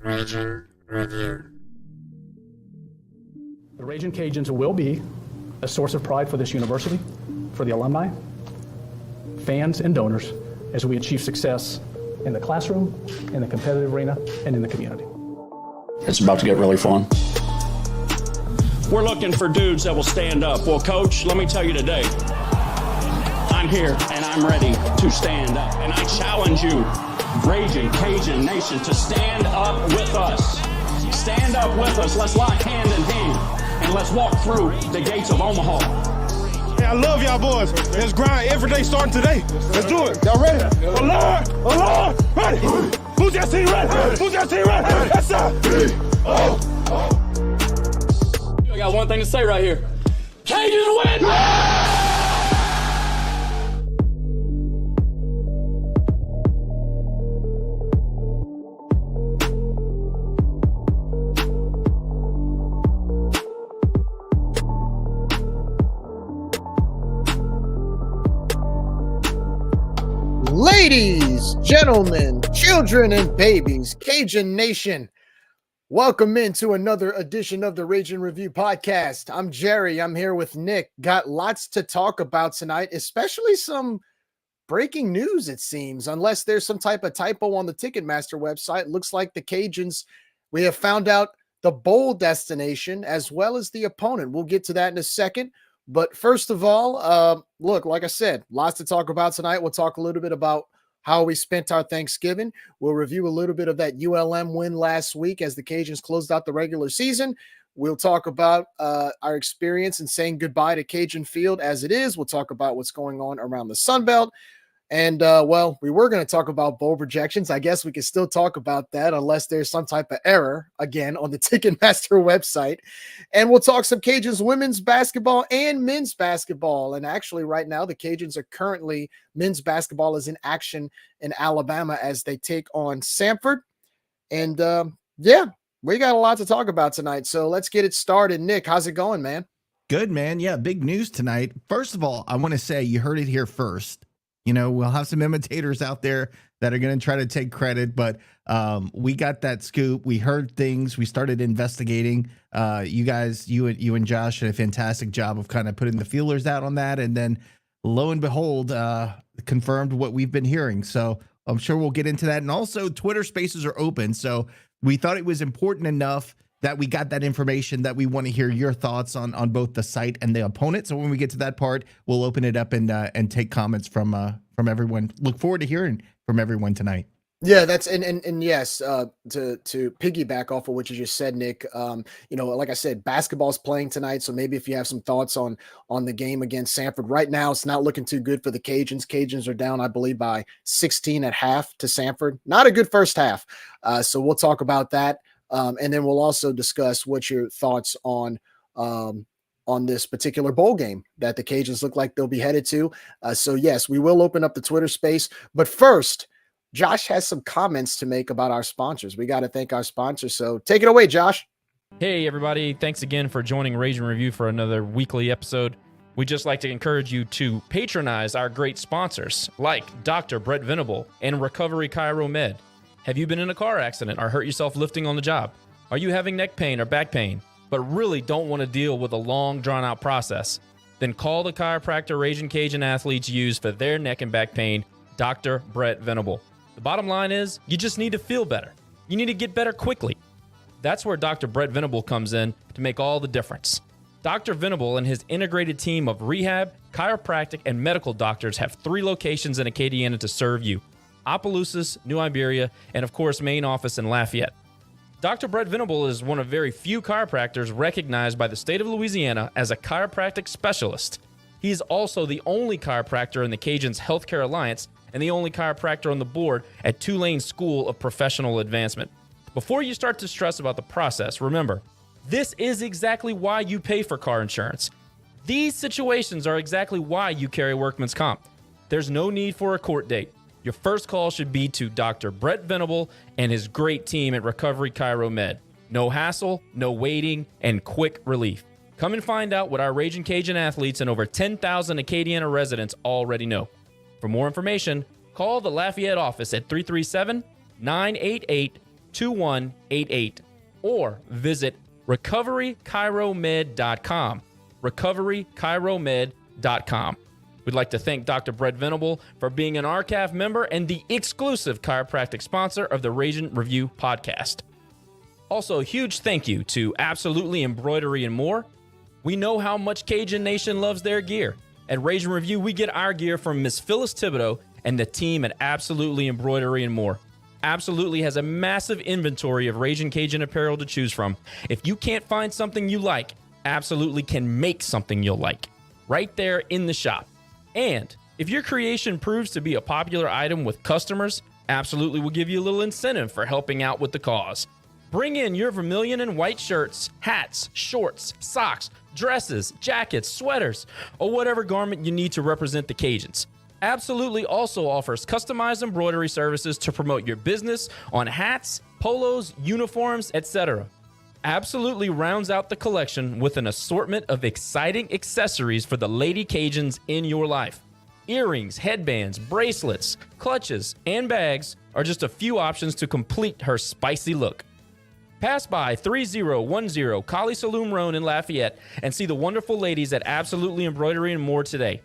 Raging Review. The Raging Cajuns will be a source of pride for this university, for the alumni, fans, and donors as we achieve success in the classroom, in the competitive arena, and in the community. It's about to get really fun. We're looking for dudes that will stand up. Well, Coach, let me tell you today, I'm here and I'm ready to stand up. And I challenge you, Raging Cajun Nation, to stand up with us. Stand up with us. Let's lock hand in hand and let's walk through the gates of Omaha. Hey, I love y'all boys. Let's grind every day starting today. Let's do it. Y'all ready? Alert! Ready? Who's that team ready? Who's that team ready? That's up. I got one thing to say right here. Cajuns win! Ladies, gentlemen, children, and babies, Cajun Nation, welcome into another edition of the Raging Review podcast. I'm Jerry. I'm here with Nick. Got lots to talk about tonight, especially some breaking news, it seems, unless there's some type of typo on the Ticketmaster website. Looks like the Cajuns, we have found out the bowl destination as well as the opponent. We'll get to that in a second. But first of all, look, like I said, lots to talk about tonight. We'll talk a little bit about how we spent our Thanksgiving. We'll review a little bit of that ULM win last week as the Cajuns closed out the regular season. We'll talk about our experience in saying goodbye to Cajun Field as it is. We'll talk about what's going on around the Sun Belt. And, well, we were going to talk about bowl projections. I guess we can still talk about that unless there's some type of error, again, on the Ticketmaster website. And we'll talk some Cajuns women's basketball and men's basketball. And actually, right now, the Cajuns are currently, men's basketball is in action in Alabama as they take on Samford. And, yeah, we got a lot to talk about tonight. So let's get it started. Nick, how's it going, man? Good, man. Yeah, big news tonight. First of all, I want to say you heard it here first. You know, we'll have some imitators out there that are going to try to take credit, but we got that scoop. We heard things. We started investigating. You guys, you and Josh did a fantastic job of kind of putting the feelers out on that. And then lo and behold, confirmed what we've been hearing. So I'm sure we'll get into that. And also Twitter spaces are open. So we thought it was important enough that we got that information that we want to hear your thoughts on both the site and the opponent. So when we get to that part, we'll open it up and take comments from everyone. Look forward to hearing from everyone tonight. Yeah, that's and yes, to piggyback off of what you just said, Nick. You know, like I said, basketball's playing tonight, so maybe if you have some thoughts on the game against Samford. Right now, it's not looking too good for the Cajuns. Cajuns are down, I believe, by 16 at half to Samford. Not a good first half. So we'll talk about that. And then we'll also discuss what your thoughts on this particular bowl game that the Cajuns look like they'll be headed to. So yes, we will open up the Twitter space. But first, Josh has some comments to make about our sponsors. We got to thank our sponsors. So take it away, Josh. Hey, everybody. Thanks again for joining Raging Review for another weekly episode. We'd just like to encourage you to patronize our great sponsors like Dr. Brett Venable and Recovery Chiro Med. Have you been in a car accident or hurt yourself lifting on the job? Are you having neck pain or back pain, but really don't want to deal with a long, drawn-out process? then call the chiropractor Raging Cajun athletes use for their neck and back pain, Dr. Brett Venable. The bottom line is, you just need to feel better. You need to get better quickly. That's where Dr. Brett Venable comes in to make all the difference. Dr. Venable and his integrated team of rehab, chiropractic, and medical doctors have 3 locations in Acadiana to serve you: Opelousas, New Iberia, and of course, main office in Lafayette. Dr. Brett Venable is one of very few chiropractors recognized by the state of Louisiana as a chiropractic specialist. He is also the only chiropractor in the Cajuns Healthcare Alliance and the only chiropractor on the board at Tulane School of Professional Advancement. Before you start to stress about the process, remember, this is exactly why you pay for car insurance. These situations are exactly why you carry workman's comp. There's no need for a court date. Your first call should be to Dr. Brett Venable and his great team at Recovery Chiro Med. No hassle, no waiting, and quick relief. Come and find out what our Raging Cajun athletes and over 10,000 Acadiana residents already know. For more information, call the Lafayette office at 337-988-2188 or visit recoverychiromed.com. recoverychiromed.com. We'd like to thank Dr. Brett Venable for being an RCAF member and the exclusive chiropractic sponsor of the Raging Review podcast. Also, a huge thank you to Absolutely Embroidery and More. We know how much Cajun Nation loves their gear. At Raging Review, we get our gear from Miss Phyllis Thibodeau and the team at Absolutely Embroidery and More. Absolutely has a massive inventory of Raging Cajun apparel to choose from. If you can't find something you like, Absolutely can make something you'll like right there in the shop. And if your creation proves to be a popular item with customers, Absolutely will give you a little incentive for helping out with the cause. Bring in your vermilion and white shirts, hats, shorts, socks, dresses, jackets, sweaters, or whatever garment you need to represent the Cajuns. Absolutely also offers customized embroidery services to promote your business on hats, polos, uniforms, etc. Absolutely rounds out the collection with an assortment of exciting accessories for the lady Cajuns in your life. Earrings, headbands, bracelets, clutches, and bags are just a few options to complete her spicy look. Pass by 3010 Collie Saloon Road in Lafayette and see the wonderful ladies at Absolutely Embroidery and More today.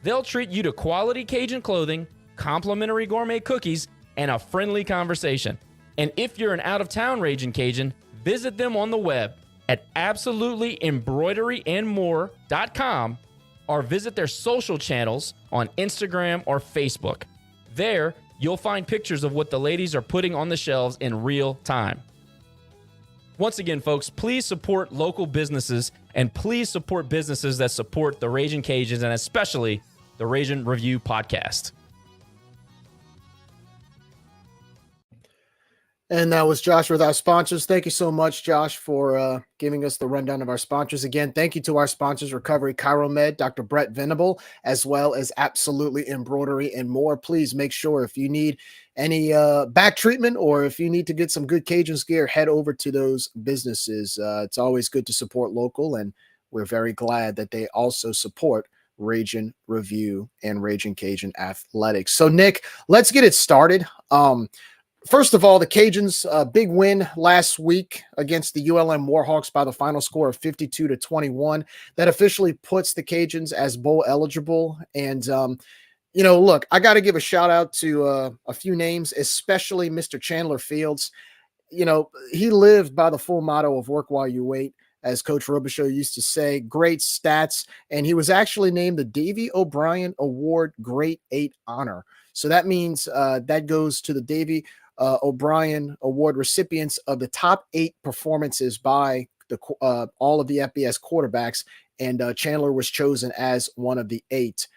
They'll treat you to quality Cajun clothing, complimentary gourmet cookies, and a friendly conversation. And if you're an out-of-town Raging Cajun, visit them on the web at absolutelyembroideryandmore.com or visit their social channels on Instagram or Facebook. There, you'll find pictures of what the ladies are putting on the shelves in real time. Once again, folks, please support local businesses and please support businesses that support the Raging Cajuns and especially the Raging Review podcast. And that was Josh with our sponsors. Thank you so much, Josh, for giving us the rundown of our sponsors. Again, thank you to our sponsors, Recovery Chiro Med, Dr. Brett Venable, as well as Absolutely Embroidery and More. Please make sure if you need any back treatment or if you need to get some good Cajuns gear, head over to those businesses. It's always good to support local, and we're very glad that they also support Raging Review and Raging Cajun Athletics. So, Nick, let's get it started. First of all, the Cajuns, big win last week against the ULM Warhawks by the final score of 52-21. That officially puts the Cajuns as bowl eligible. And, look, I got to give a shout out to a few names, especially Mr. Chandler Fields. He lived by the full motto of work while you wait, as Coach Robichaux used to say. Great stats. And he was actually named the Davy O'Brien Award Grade 8 honor. So that means that goes to the Davy O'Brien Award recipients of the top 8 performances by the all of the FBS quarterbacks, and Chandler was chosen as one of the 8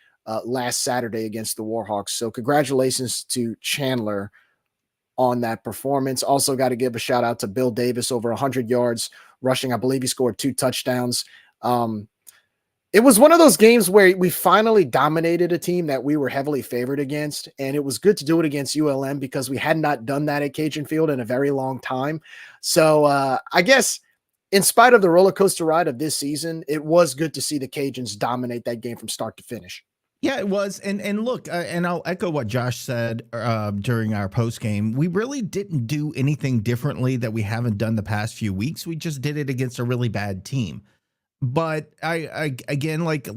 last Saturday against the Warhawks. So congratulations to Chandler on that performance. Also got to give a shout out to Bill Davis, over 100 yards rushing. I believe he scored 2 touchdowns. It was one of those games where we finally dominated a team that we were heavily favored against, and it was good to do it against ULM because we had not done that at Cajun Field in a very long time. So I guess in spite of the roller coaster ride of this season, it was good to see the Cajuns dominate that game from start to finish. Yeah, it was. And look, and I'll echo what Josh said during our post game. We really didn't do anything differently that we haven't done the past few weeks. We just did it against a really bad team. But I again, like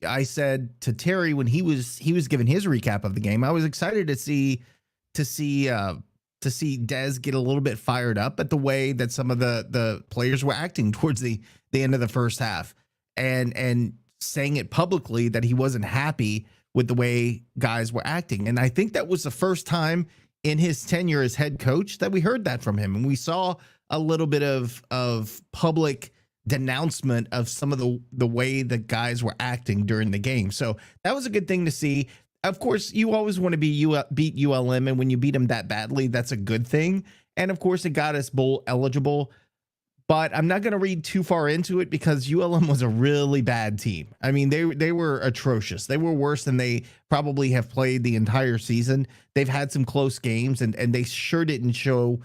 I said to Terry when he was giving his recap of the game, I was excited to see Dez get a little bit fired up at the way that some of the players were acting towards the end of the first half, and saying it publicly that he wasn't happy with the way guys were acting. And I think that was the first time in his tenure as head coach that we heard that from him, and we saw a little bit of public denouncement of some of the way the guys were acting during the game. So that was a good thing to see. Of course, you always want to beat ULM, and when you beat them that badly, that's a good thing. And of course, it got us bowl eligible. But I'm not going to read too far into it because ULM was a really bad team. I mean, they were atrocious. They were worse than they probably have played the entire season. They've had some close games, and they sure didn't show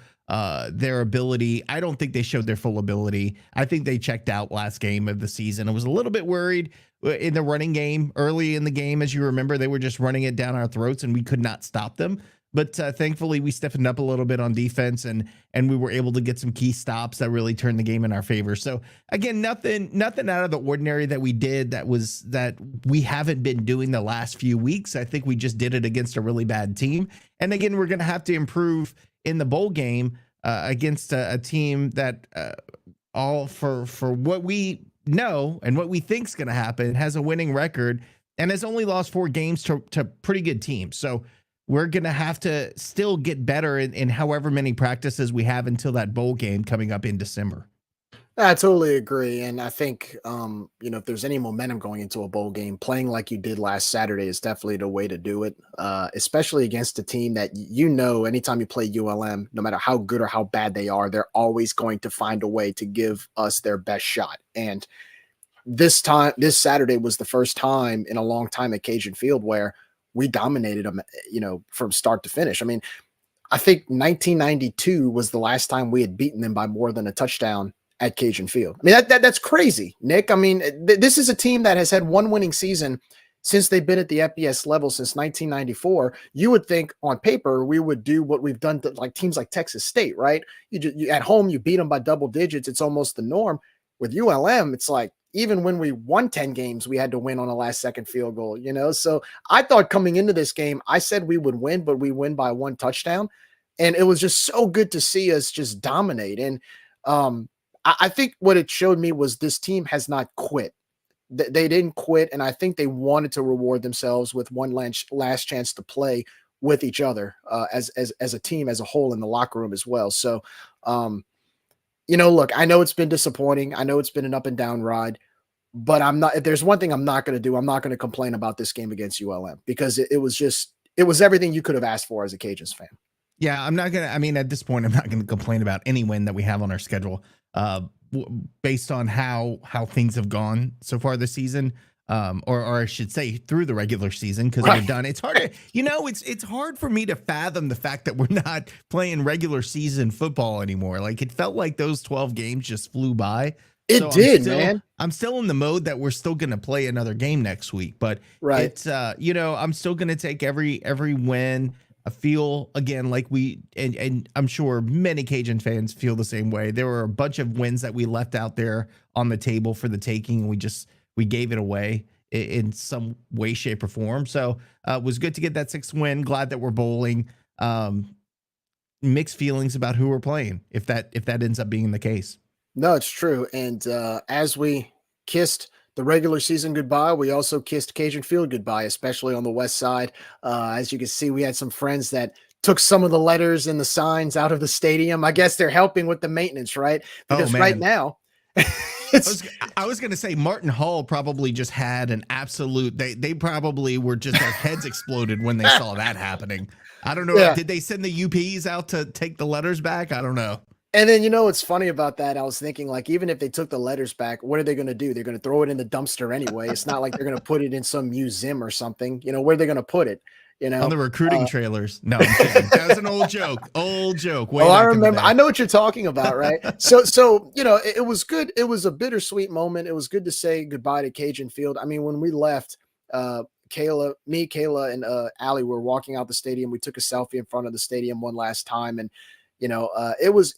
their ability. I don't think they showed their full ability. I think they checked out last game of the season. I was a little bit worried in the running game early in the game. As you remember, they were just running it down our throats and we could not stop them. But thankfully, we stiffened up a little bit on defense, and we were able to get some key stops that really turned the game in our favor. So again, nothing out of the ordinary that we did that we haven't been doing the last few weeks. I think we just did it against a really bad team. And again, we're going to have to improve in the bowl game against a team that all for what we know and what we think is going to happen has a winning record and has only lost 4 games to pretty good teams. So we're going to have to still get better in however many practices we have until that bowl game coming up in December. I totally agree. And I think, if there's any momentum going into a bowl game, playing like you did last Saturday is definitely the way to do it, especially against a team that, anytime you play ULM, no matter how good or how bad they are, they're always going to find a way to give us their best shot. And this Saturday was the first time in a long time at Cajun Field where we dominated them, from start to finish. I mean, I think 1992 was the last time we had beaten them by more than a touchdown at Cajun Field. I mean, that's crazy, Nick. I mean, this is a team that has had one winning season since they've been at the FBS level since 1994. You would think on paper we would do what we've done to like teams like Texas State, right? You at home, you beat them by double digits. It's almost the norm. With ULM, it's like, even when we won 10 games, we had to win on a last second field goal, So I thought coming into this game, I said we would win, but we win by 1 touchdown. And it was just so good to see us just dominate. And I think what it showed me was this team has not quit. They didn't quit. And I think they wanted to reward themselves with one last chance to play with each other as a team, as a whole in the locker room as well. So, look, I know it's been disappointing. I know it's been an up and down ride, but if there's one thing I'm not going to do, I'm not going to complain about this game against ULM because it was everything you could have asked for as a Cajuns fan. Yeah, at this point, I'm not going to complain about any win that we have on our schedule based on how things have gone so far this season. Or I should say through the regular season, because we're done. It's hard to, it's hard for me to fathom the fact that we're not playing regular season football anymore. Like it felt like those 12 games just flew by. It did, man. I'm still in the mode that we're still going to play another game next week, but it's, I'm still going to take every win. I feel again like and I'm sure many Cajun fans feel the same way. There were a bunch of wins that we left out there on the table for the taking, and we gave it away in some way, shape, or form. So it was good to get that 6th win. Glad that we're bowling. Mixed feelings about who we're playing if that ends up being the case. No, it's true. And as we kissed the regular season goodbye, we also kissed Cajun Field goodbye, especially on the west side. As you can see, we had some friends that took some of the letters and the signs out of the stadium. I guess they're helping with the maintenance, right? Because right now I was going to say Martin Hall probably just had an absolute, they probably were just, their heads exploded when they saw that happening. I don't know. Yeah. Did they send the UPs out to take the letters back? I don't know. And then, what's funny about that, I was thinking, like, even if they took the letters back, what are they going to do? They're going to throw it in the dumpster anyway. It's not like they're going to put it in some museum or something. Where are they going to put it? On the recruiting trailers. No, I'm kidding. That was an old joke. I remember. I know what you're talking about, right? So it was good. It was a bittersweet moment. It was good to say goodbye to Cajun Field. I mean, when we left, Kayla, and Allie were walking out the stadium. We took a selfie in front of the stadium one last time, and it was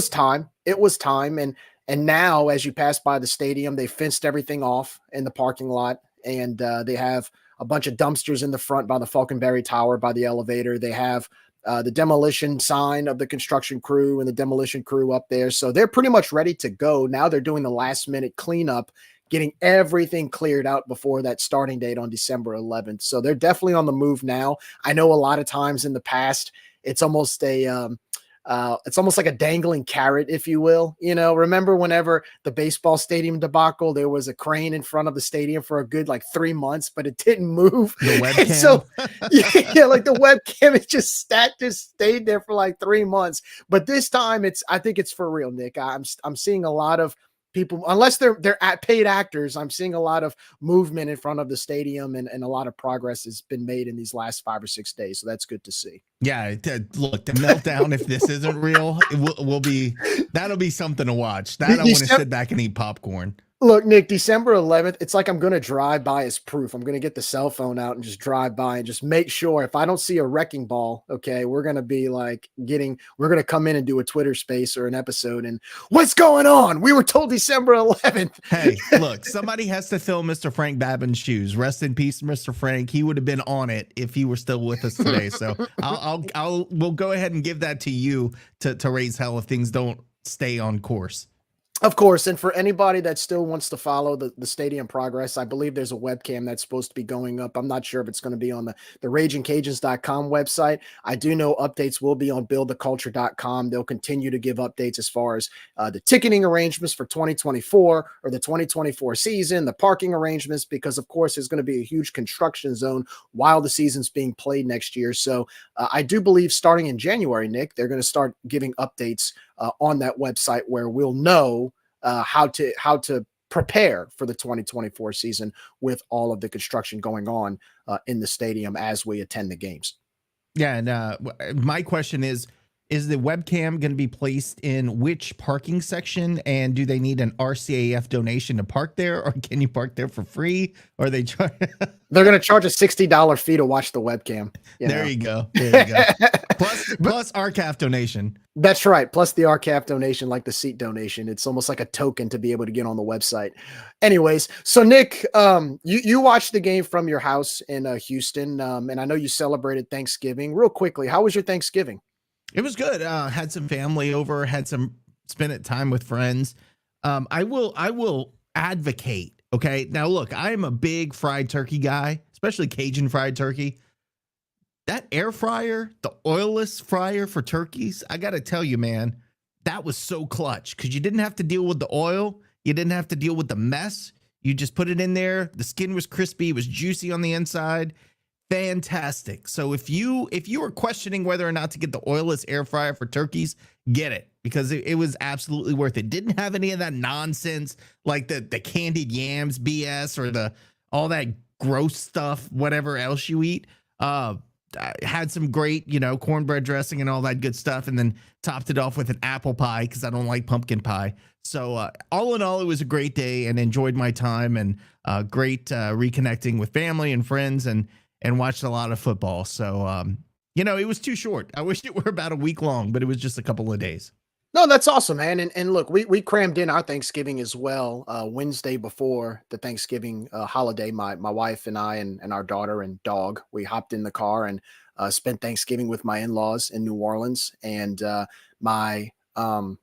time. It was time, and And now, as you pass by the stadium, they fenced everything off in the parking lot, and they have a bunch of dumpsters in the front by the Falconberry Tower, by the elevator. They have the demolition sign of the construction crew and the demolition crew up there. So they're pretty much ready to go. Now they're doing the last minute cleanup, getting everything cleared out before that starting date on December 11th. So they're definitely on the move now. I know a lot of times in the past, it's almost like a dangling carrot, if you will. Remember whenever the baseball stadium debacle, there was a crane in front of the stadium for a good 3 months, but it didn't move. The webcam. And so, like the webcam, it just stayed there for 3 months. But this time, I think it's for real, Nick. I'm seeing a lot of people, unless they're paid actors, I'm seeing a lot of movement in front of the stadium, and a lot of progress has been made in these last 5 or 6 days. So that's good to see. Yeah, look, the meltdown, if this isn't real, that'll be something to watch. That I want to sit back and eat popcorn. Look, Nick, December 11th, it's like I'm going to drive by as proof. I'm going to get the cell phone out and just drive by and just make sure if I don't see a wrecking ball, okay, we're going to be we're going to come in and do a Twitter space or an episode and what's going on? We were told December 11th. Hey, look, somebody has to fill Mr. Frank Babin's shoes. Rest in peace, Mr. Frank. He would have been on it if he were still with us today. So we'll go ahead and give that to you to raise hell if things don't stay on course. Of course, and for anybody that still wants to follow the stadium progress, I believe there's a webcam that's supposed to be going up. I'm not sure if it's going to be on the RagingCajuns.com website. I do know updates will be on BuildTheCulture.com. They'll continue to give updates as far as the ticketing arrangements for 2024 or the 2024 season, the parking arrangements, because, of course, there's going to be a huge construction zone while the season's being played next year. So I do believe starting in January, Nick, they're going to start giving updates on that website where we'll know how to prepare for the 2024 season with all of the construction going on in the stadium as we attend the games. Yeah, and my question is the webcam going to be placed in which parking section, and do they need an RCAF donation to park there, or can you park there for free? Or are they They're going to charge a $60 fee to watch the webcam. There you go. Plus RCAF donation. That's right. Plus the RCAF donation, like the seat donation. It's almost like a token to be able to get on the website. Anyways, so Nick, you watched the game from your house in Houston, and I know you celebrated Thanksgiving. Real quickly, how was your Thanksgiving? It was good. Had some family over, had some spent time with friends. I will advocate. Okay. Now look, I am a big fried turkey guy, especially Cajun fried turkey. That air fryer, the oilless fryer for turkeys, I got to tell you, man, that was so clutch because you didn't have to deal with the oil. You didn't have to deal with the mess. You just put it in there. The skin was crispy. It was juicy on the inside. Fantastic. So if you were questioning whether or not to get the oilless air fryer for turkeys, get it, because it was absolutely worth it. Didn't have any of that nonsense like the candied yams BS or all that gross stuff, whatever else you eat. I had some great, cornbread dressing and all that good stuff, and then topped it off with an apple pie because I don't like pumpkin pie. So all in all, it was a great day and enjoyed my time, and great reconnecting with family and friends, and watched a lot of football. So, it was too short. I wish it were about a week long, but it was just a couple of days. No, that's awesome, man. And look, we crammed in our Thanksgiving as well. Wednesday before the Thanksgiving holiday, my wife and I and our daughter and dog, we hopped in the car and spent Thanksgiving with my in-laws in New Orleans. And my wife.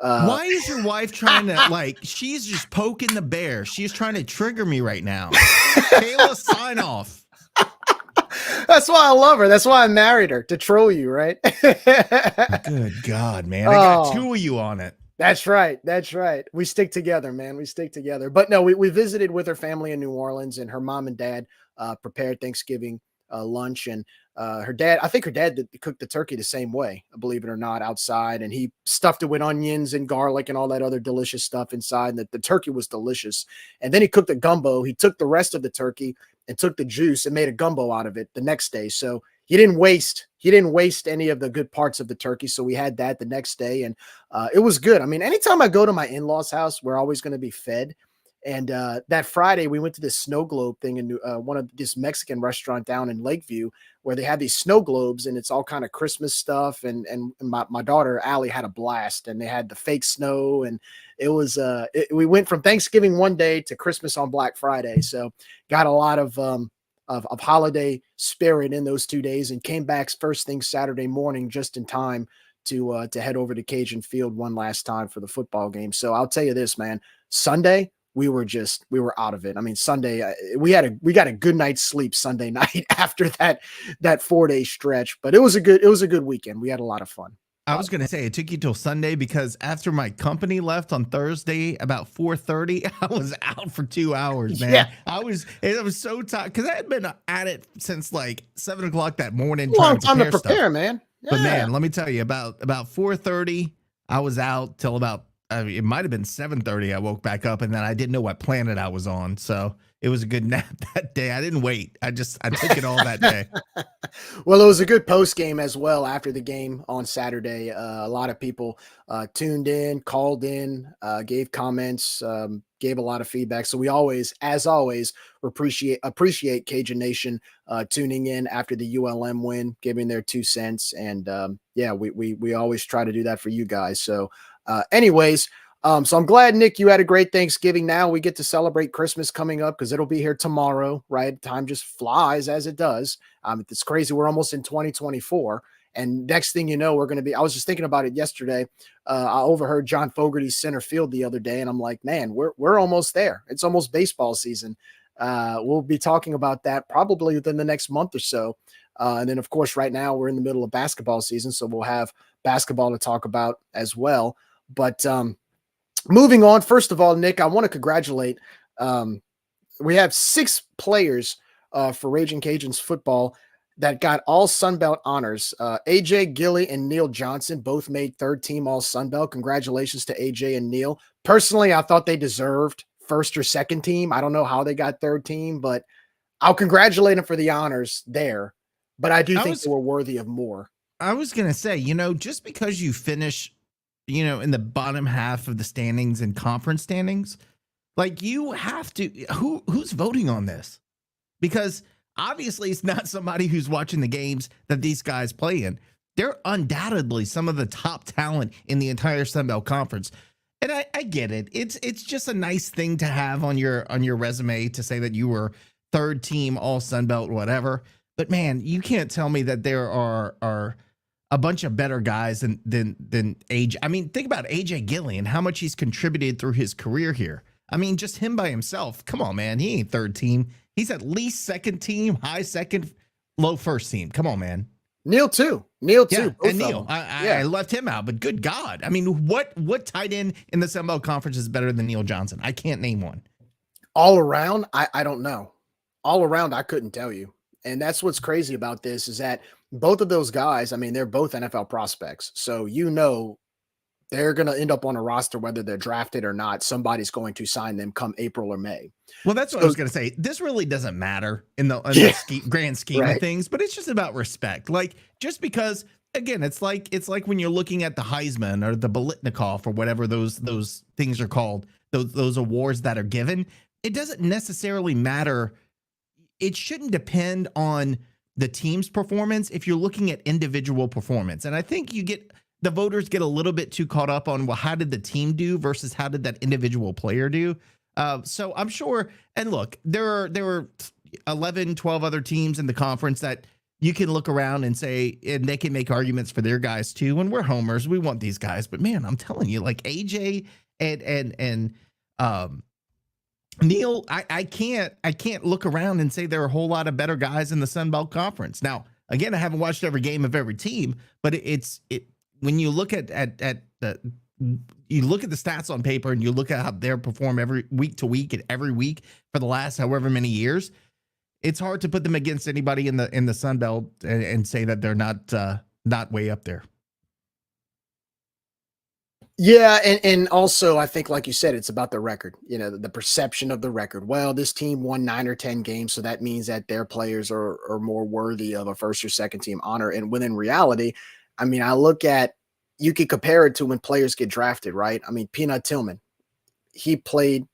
Why is your wife trying to she's just poking the bear. She's trying to trigger me right now. Kayla, sign off. That's why I love her. That's why I married her, to troll you, right? Good God, man. I got two of you on it. That's right. That's right. We stick together, man. We stick together. But no, we visited with her family in New Orleans, and her mom and dad prepared Thanksgiving lunch. And I think her dad cooked the turkey the same way, believe it or not, outside. And he stuffed it with onions and garlic and all that other delicious stuff inside. And the turkey was delicious. And then he cooked a gumbo. He took the rest of the turkey and took the juice and made a gumbo out of it the next day. So he didn't waste any of the good parts of the turkey. So we had that the next day, and it was good. I mean, anytime I go to my in-laws' house, we're always going to be fed. And that Friday, we went to this snow globe thing in one of this Mexican restaurant down in Lakeview where they have these snow globes and it's all kind of Christmas stuff. And my daughter, Allie, had a blast and they had the fake snow. And it was we went from Thanksgiving one day to Christmas on Black Friday. So got a lot of holiday spirit in those 2 days and came back first thing Saturday morning just in time to head over to Cajun Field one last time for the football game. So I'll tell you this, man, Sunday, we were out of it. I mean, Sunday, we got a good night's sleep Sunday night after that 4-day stretch, but it was a good weekend. We had a lot of fun. I was going to say it took you till Sunday because after my company left on Thursday about 4:30, I was out for 2 hours, man. Yeah. I was so tired because I had been at it since like 7 o'clock that morning. Long time to prepare, stuff. man. Yeah. But man, let me tell you about 4:30, I was out till about it might have been 7:30. I woke back up and then I didn't know what planet I was on. So it was a good nap that day. I didn't wait. I took it all that day. Well, it was a good post game as well after the game on Saturday. A lot of people tuned in, called in, gave comments, gave a lot of feedback. So we always, as always, appreciate Cajun Nation tuning in after the ULM win, giving their 2 cents. And yeah, we always try to do that for you guys. So anyways, so I'm glad, Nick, you had a great Thanksgiving. Now we get to celebrate Christmas coming up because it'll be here tomorrow, right? Time just flies as it does. It's crazy. We're almost in 2024. And next thing you know, I was just thinking about it yesterday. I overheard John Fogerty's center field the other day, and I'm like, man, we're almost there. It's almost baseball season. We'll be talking about that probably within the next month or so. And then, of course, right now we're in the middle of basketball season, so we'll have basketball to talk about as well. But moving on, first of all, Nick, I want to congratulate. We have 6 players for Raging Cajuns football that got all Sunbelt honors. AJ Gilly and Neil Johnson both made 3rd team all Sunbelt. Congratulations to AJ and Neil. Personally, I thought they deserved 1st or 2nd team. I don't know how they got 3rd team, but I'll congratulate them for the honors there. But I think they were worthy of more. I was going to say, just because you finish, in the bottom half of the standings and conference standings, like you have to, who's voting on this? Because obviously it's not somebody who's watching the games that these guys play in. They're undoubtedly some of the top talent in the entire Sun Belt Conference. And I get it. It's just a nice thing to have on your resume to say that you were 3rd team all Sun Belt, whatever. But man, you can't tell me that there are a bunch of better guys than AJ. I mean, think about AJ Gilly and how much he's contributed through his career here. I mean, just him by himself. Come on, man. He ain't 3rd team. He's at least 2nd team, high 2nd, low 1st team. Come on, man. Neil too. Yeah, and Neil. I left him out, but good God. I mean, what tight end in the Sun Belt Conference is better than Neil Johnson? I can't name one. All around, I don't know. All around, I couldn't tell you. And that's what's crazy about this is that both of those guys, I mean, they're both NFL prospects. So, they're going to end up on a roster, whether they're drafted or not. Somebody's going to sign them come April or May. Well, that's what I was going to say. This really doesn't matter in the grand scheme of things, but it's just about respect. Like, just because, again, it's like when you're looking at the Heisman or the Biletnikoff or whatever those things are called, those awards that are given, it doesn't necessarily matter. It shouldn't depend on the team's performance if you're looking at individual performance. And I think the voters get a little bit too caught up on, well, how did the team do versus how did that individual player do? So I'm sure, and look, there were 11, 12 other teams in the conference that you can look around and say, and they can make arguments for their guys too. And we're homers, we want these guys, but man, I'm telling you, like AJ and Neil, I can't look around and say there are a whole lot of better guys in the Sun Belt Conference. Now, again, I haven't watched every game of every team, but when you look at the stats on paper and you look at how they perform every week to week and every week for the last however many years, it's hard to put them against anybody in the Sun Belt and say that they're not way up there. Yeah, and also I think, like you said, it's about the record, the perception of the record. Well, this team won 9 or 10 games, so that means that their players are more worthy of a 1st or 2nd team honor. And when in reality, I mean, you could compare it to when players get drafted, right? I mean, Peanut Tillman, he played,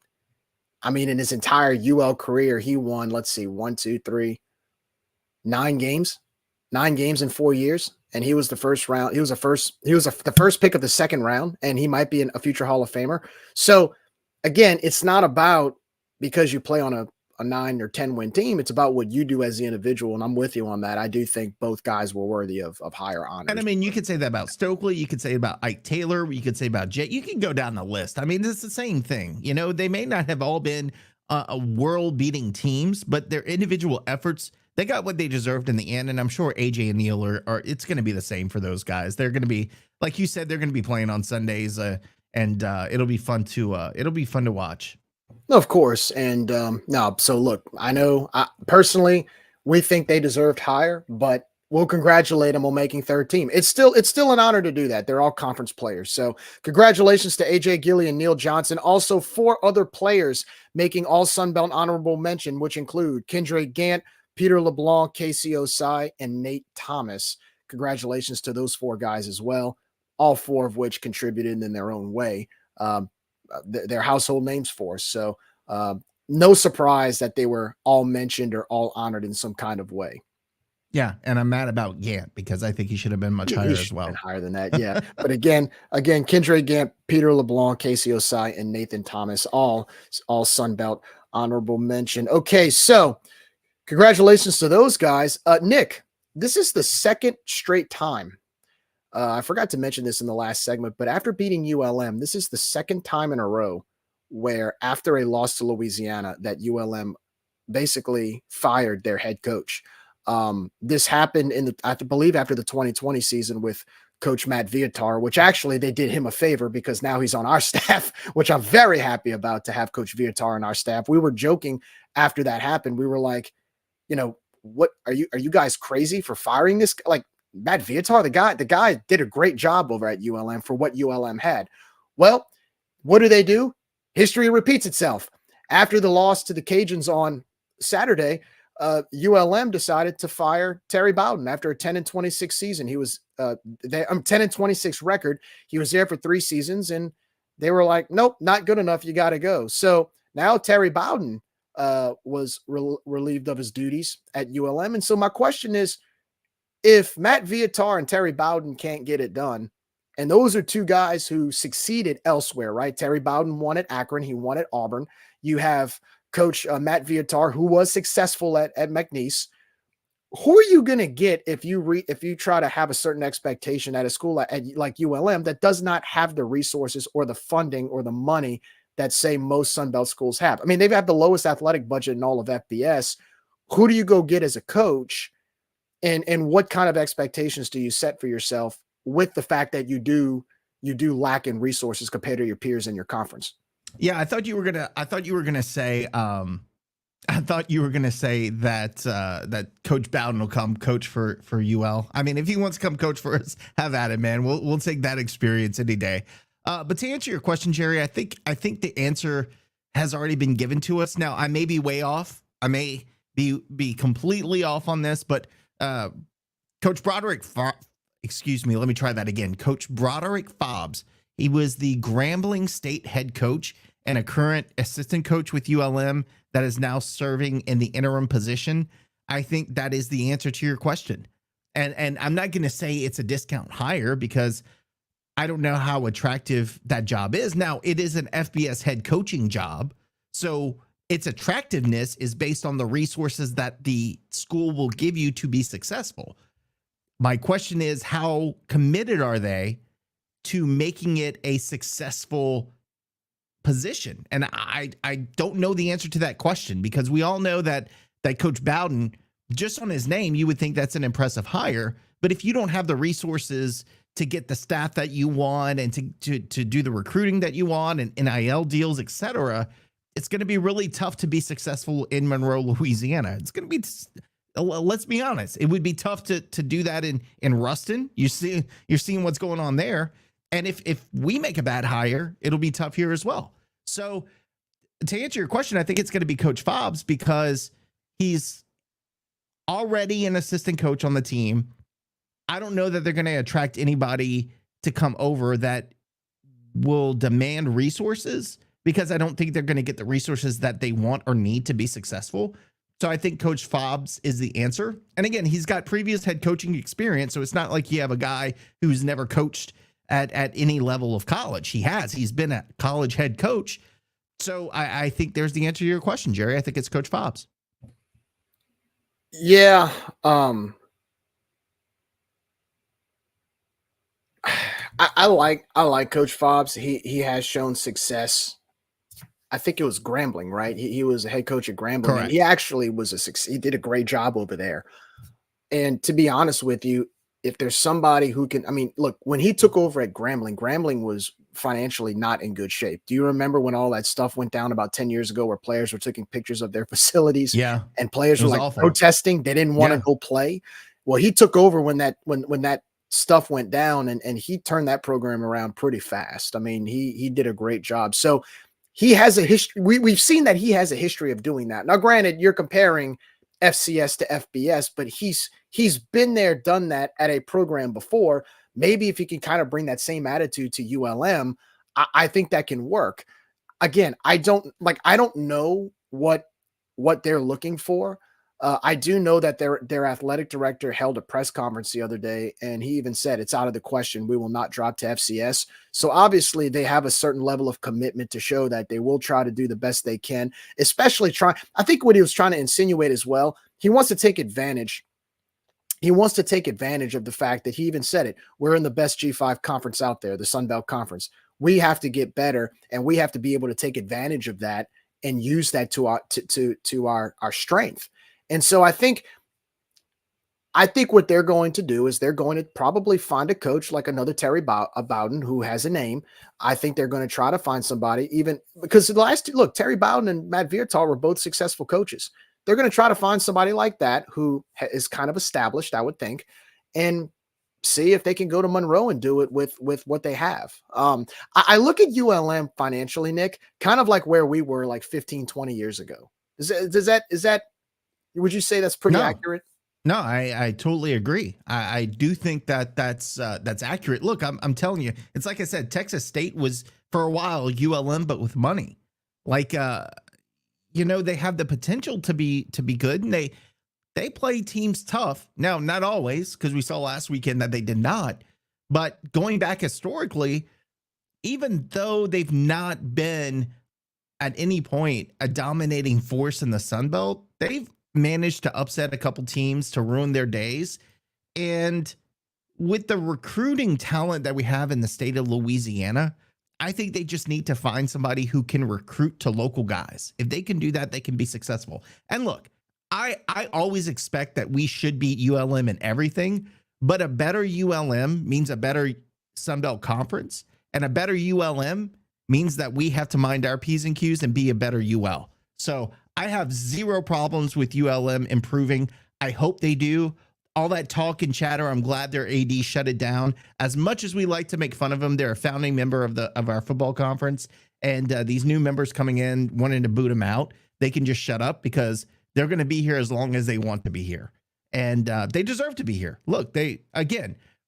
I mean, in his entire UL career, he won, let's see, 9 games, 9 games in 4 years. And he was the first round. He was the first pick of the second round, and he might be a future Hall of Famer. So again, it's not about because you play on a 9 or 10 win team. It's about what you do as the individual. And I'm with you on that. I do think both guys were worthy of higher honors. And I mean, you could say that about Stokely. You could say about Ike Taylor. You could say about Jay. You can go down the list. I mean, it's the same thing. You know, they may not have all been world beating teams, but their individual efforts, they got what they deserved in the end. And I'm sure AJ and Neil are it's going to be the same for those guys. They're going to be, like you said, they're going to be playing on Sundays and it'll be fun to watch. No, of course. And no, so look, I know personally, we think they deserved higher, but we'll congratulate them on making third team. It's still an honor to do that. They're all conference players. So congratulations to AJ Gilly and Neil Johnson. Also 4 other players making all Sun Belt honorable mention, which include Kendra Gant, Peter LeBlanc, Casey Osai, and Nate Thomas. Congratulations to those 4 guys as well. All 4 of which contributed in their own way. They're household names for us. So no surprise that they were all mentioned or all honored in some kind of way. Yeah, and I'm mad about Gant because I think he should have been much higher as well. Higher than that, yeah. But again, Kendra Gant, Peter LeBlanc, Casey Osai, and Nathan Thomas, all Sun Belt honorable mention. Okay, so congratulations to those guys. Nick, this is the second straight time. I forgot to mention this in the last segment, but after beating ULM, this is the second time in a row where after a loss to Louisiana that ULM basically fired their head coach. This happened I believe after the 2020 season with Coach Matt Viatar, which actually they did him a favor because now he's on our staff, which I'm very happy about to have Coach Viatar on our staff. We were joking after that happened. We were like, you know, what are you guys crazy for firing this? Like, Matt Viatar, the guy did a great job over at ULM for what ULM had. Well, what do? History repeats itself. After the loss to the Cajuns on Saturday, ULM decided to fire Terry Bowden after a 10-26 season. He was 10-26 record. He was there for 3 seasons, and they were like, nope, not good enough. You got to go. So now Terry Bowden was relieved of his duties at ULM. And so my question is, if Matt Viatar and Terry Bowden can't get it done, and those are 2 guys who succeeded elsewhere, right? Terry Bowden won at Akron. He won at Auburn. You have Coach Matt Viatar, who was successful at McNeese. Who are you going to get if you try to have a certain expectation at a school like ULM that does not have the resources or the funding or the money that, say, most Sunbelt schools have? I mean, they've had the lowest athletic budget in all of FBS. Who do you go get as a coach? And what kind of expectations do you set for yourself with the fact that you do lack in resources compared to your peers in your conference? Yeah, I thought you were gonna say that Coach Bowden will come coach for UL. I mean, if he wants to come coach for us, have at it, man. We'll take that experience any day. But to answer your question, Jerry, I think the answer has already been given to us. Now, I may be way off. I may be completely off on this, but Coach Broderick, let me try that again. Coach Broderick Fobbs, he was the Grambling State head coach and a current assistant coach with ULM that is now serving in the interim position. I think that is the answer to your question. And I'm not going to say it's a discount hire because I don't know how attractive that job is. Now, it is an FBS head coaching job, so its attractiveness is based on the resources that the school will give you to be successful. My question is, how committed are they to making it a successful position? And I don't know the answer to that question because we all know that Coach Bowden, just on his name, you would think that's an impressive hire. But if you don't have the resources to get the staff that you want and to do the recruiting that you want and NIL deals, et cetera, it's going to be really tough to be successful in Monroe, Louisiana. It's going to be, let's be honest, it would be tough to do that in Ruston. You're seeing what's going on there. And if we make a bad hire, it'll be tough here as well. So to answer your question, I think it's going to be Coach Fobbs because he's already an assistant coach on the team. I don't know that they're going to attract anybody to come over that will demand resources because I don't think they're going to get the resources that they want or need to be successful. So I think Coach Fobbs is the answer. And again, he's got previous head coaching experience. So it's not like you have a guy who's never coached at any level of college. He's been a college head coach. So I think there's the answer to your question, Jerry. I think it's Coach Fobbs. Yeah. I like Coach Fobbs. He has shown success. I think it was Grambling, right? He was a head coach at Grambling. Correct. He actually was a success. He did a great job over there. And to be honest with you, if there's somebody who can, I mean, look, when he took over at Grambling, Grambling was financially not in good shape. Do you remember when all that stuff went down about 10 years ago where players were taking pictures of their facilities? Yeah. And players were like awful. protesting. They didn't want to go play. Well, he took over when that stuff went down, and he turned that program around pretty fast. I mean, he did a great job. So he has a history. We've seen that he has a history of doing that. Now, granted, you're comparing FCS to FBS, but he's been there, done that at a program before. Maybe if he can kind of bring that same attitude to ULM, I think that can work. Again, I don't know what they're looking for. I do know that their athletic director held a press conference the other day, and he even said it's out of the question. We will not drop to FCS. So obviously they have a certain level of commitment to show that they will try to do the best they can, especially I think what he was trying to insinuate as well, he wants to take advantage. He wants to take advantage of the fact that he even said it. We're in the best G5 conference out there, the Sun Belt Conference. We have to get better, and we have to be able to take advantage of that and use that to our strength. And so I think what they're going to do is they're going to probably find a coach like another Terry Bowden who has a name. I think they're going to try to find somebody, even because Terry Bowden and Matt Viertal were both successful coaches. They're going to try to find somebody like that who is kind of established, I would think, and see if they can go to Monroe and do it with what they have. I look at ULM financially, Nick, kind of like where we were like 15, 20 years ago. Is that would you say that's pretty accurate? No, I totally agree. I do think that's accurate. Look, I'm telling you, it's like I said, Texas State was for a while ULM, but with money. Like, they have the potential to be good, and they play teams tough. Now, not always, because we saw last weekend that they did not. But going back historically, even though they've not been at any point a dominating force in the Sun Belt, they've managed to upset a couple teams to ruin their days. And with the recruiting talent that we have in the state of Louisiana, I think they just need to find somebody who can recruit to local guys. If they can do that, they can be successful. And look, I always expect that we should beat ULM in everything, but a better ULM means a better Sun Belt Conference, and a better ULM means that we have to mind our P's and Q's and be a better UL. So I have zero problems with ULM improving. I hope they do. All that talk and chatter, I'm glad their AD shut it down. As much as we like to make fun of them, they're a founding member of our football conference, and these new members coming in wanting to boot them out, they can just shut up because they're going to be here as long as they want to be here, and they deserve to be here. Look, they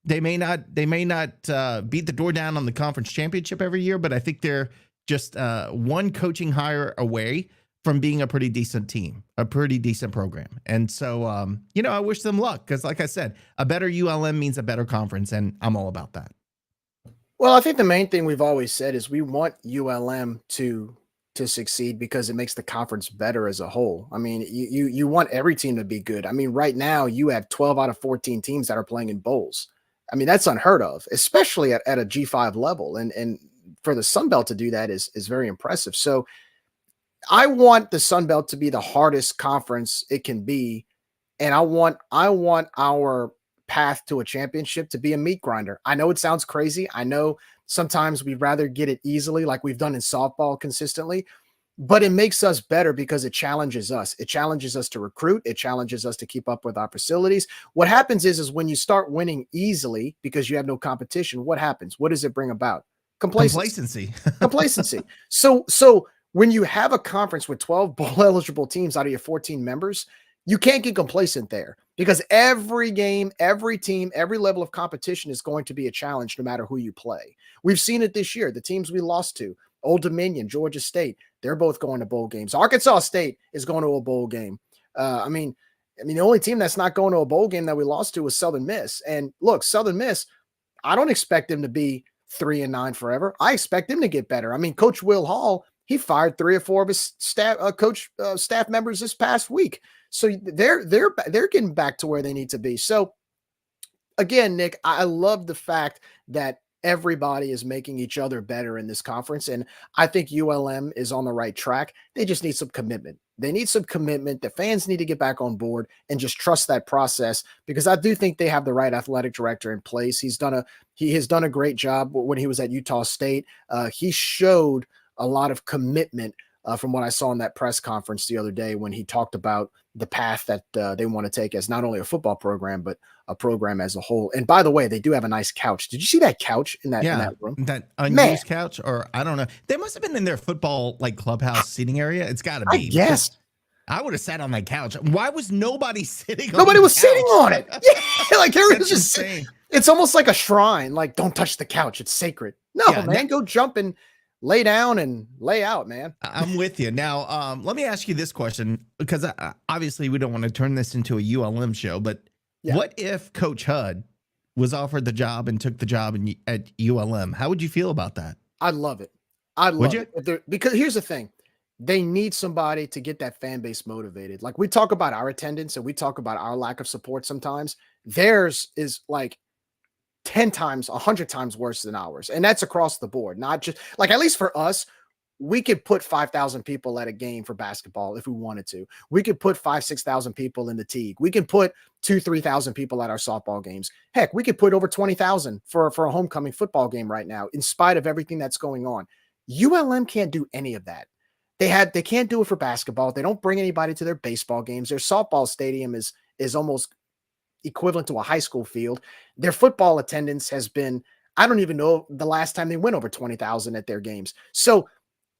may not beat the door down on the conference championship every year, but I think they're just one coaching hire away from being a pretty decent team, a pretty decent program. And so, I wish them luck because, like I said, a better ULM means a better conference, and I'm all about that. Well, I think the main thing we've always said is we want ULM to succeed because it makes the conference better as a whole. I mean, you want every team to be good. I mean, right now you have 12 out of 14 teams that are playing in bowls. I mean, that's unheard of, especially at a G5 level. And for the Sun Belt to do that is very impressive. So I want the Sun Belt to be the hardest conference it can be. And I want our path to a championship to be a meat grinder. I know it sounds crazy. I know sometimes we'd rather get it easily like we've done in softball consistently, but it makes us better because it challenges us. It challenges us to recruit. It challenges us to keep up with our facilities. What happens is when you start winning easily because you have no competition, what happens? What does it bring about? Complacency. So when you have a conference with 12 bowl eligible teams out of your 14 members, you can't get complacent there because every game, every team, every level of competition is going to be a challenge no matter who you play. We've seen it this year. The teams we lost to, Old Dominion, Georgia State, they're both going to bowl games. Arkansas State is going to a bowl game. I mean, the only team that's not going to a bowl game that we lost to was Southern Miss. And look, Southern Miss, I don't expect them to be 3-9 forever. I expect them to get better. I mean, Coach Will Hall, he fired 3 or 4 of his staff members this past week. So they're getting back to where they need to be. So again, Nick, I love the fact that everybody is making each other better in this conference. And I think ULM is on the right track. They just need some commitment. They need some commitment. The fans need to get back on board and just trust that process, because I do think they have the right athletic director in place. He has done a great job when he was at Utah State. He showed a lot of commitment from what I saw in that press conference the other day when he talked about the path that they want to take as not only a football program, but a program as a whole. And by the way, they do have a nice couch. Did you see that couch in that room? That unused couch, or I don't know. They must have been in their football like clubhouse seating area. It's got to be. Yes. I would have sat on that couch. Why was nobody sitting on Nobody the was couch? sitting on it. Yeah, like everyone was just insane. It's almost like a shrine. Like, don't touch the couch. It's sacred. No, Yeah, man, go jump and lay down and lay out, man. I'm with you. Now, let me ask you this question, because obviously we don't want to turn this into a ULM show, but what if Coach Hud was offered the job and took the job at ULM? How would you feel about that? I'd love it. I'd love it. Because here's the thing. They need somebody to get that fan base motivated. Like, we talk about our attendance and we talk about our lack of support sometimes. Theirs is like 10 times, 100 times worse than ours. And that's across the board. Not just like, at least for us, we could put 5,000 people at a game for basketball if we wanted to. We could put 5,000-6,000 people in the Teague. We can put 2,000-3,000 people at our softball games. Heck, we could put over 20,000 for a homecoming football game right now, in spite of everything that's going on. ULM can't do any of that. They can't do it for basketball. They don't bring anybody to their baseball games. Their softball stadium is almost equivalent to a high school field. Their football attendance has been, I don't even know the last time they went over 20,000 at their games. So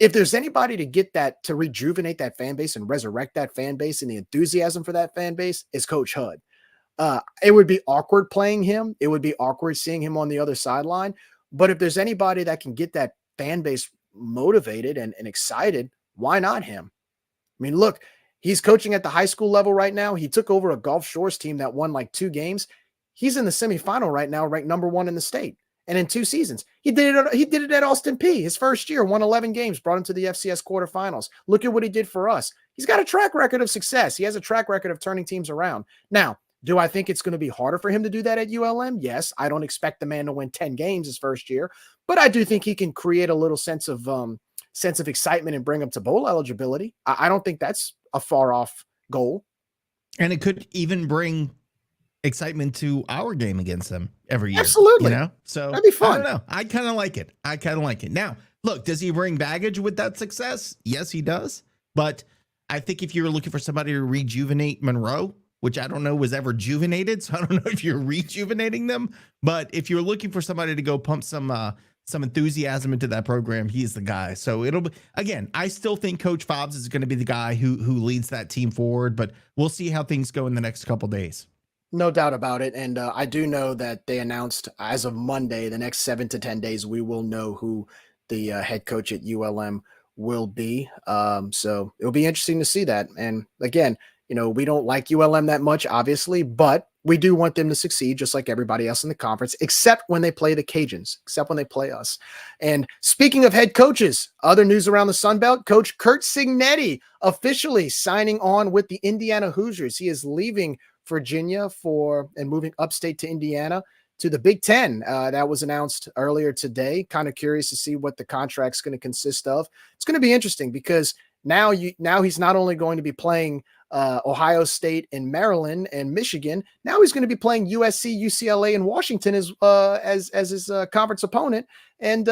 if there's anybody to get that, to rejuvenate that fan base and resurrect that fan base and the enthusiasm for that fan base, is Coach Hud. It would be awkward playing him. It would be awkward seeing him on the other sideline. But if there's anybody that can get that fan base motivated and excited, why not him? I mean, look, he's coaching at the high school level right now. He took over a Gulf Shores team that won like 2 games. He's in the semifinal right now, ranked number 1 in the state. And in 2 seasons, he did it at Austin Peay. His first year, won 11 games, brought him to the FCS quarterfinals. Look at what he did for us. He's got a track record of success. He has a track record of turning teams around. Now, do I think it's going to be harder for him to do that at ULM? Yes. I don't expect the man to win 10 games his first year, but I do think he can create a little sense of excitement and bring him to bowl eligibility. I don't think that's a far off goal. And it could even bring excitement to our game against them every year. Absolutely. So that'd be fun. I don't know. I kind of like it. Now, look, does he bring baggage with that success? Yes, he does. But I think if you're looking for somebody to rejuvenate Monroe, which I don't know was ever juvenated, so I don't know if you're rejuvenating them, but if you're looking for somebody to go pump some enthusiasm into that program, he's the guy. So it'll be, again, I still think Coach Fobbs is going to be the guy who leads that team forward, but we'll see how things go in the next couple days. No doubt about it. And I do know that they announced as of Monday, the next 7 to 10 days, we will know who the head coach at ULM will be. So it'll be interesting to see that. And again, we don't like ULM that much, obviously, but we do want them to succeed just like everybody else in the conference, except when they play the Cajuns, except when they play us. And speaking of head coaches, other news around the Sun Belt, Coach Curt Cignetti officially signing on with the Indiana Hoosiers. He is leaving Virginia and moving upstate to Indiana to the Big Ten. That was announced earlier today. Kind of curious to see what the contract's going to consist of. It's going to be interesting because now he's not only going to be playing Ohio State and Maryland and Michigan. Now he's going to be playing USC, UCLA, and Washington as his conference opponent. And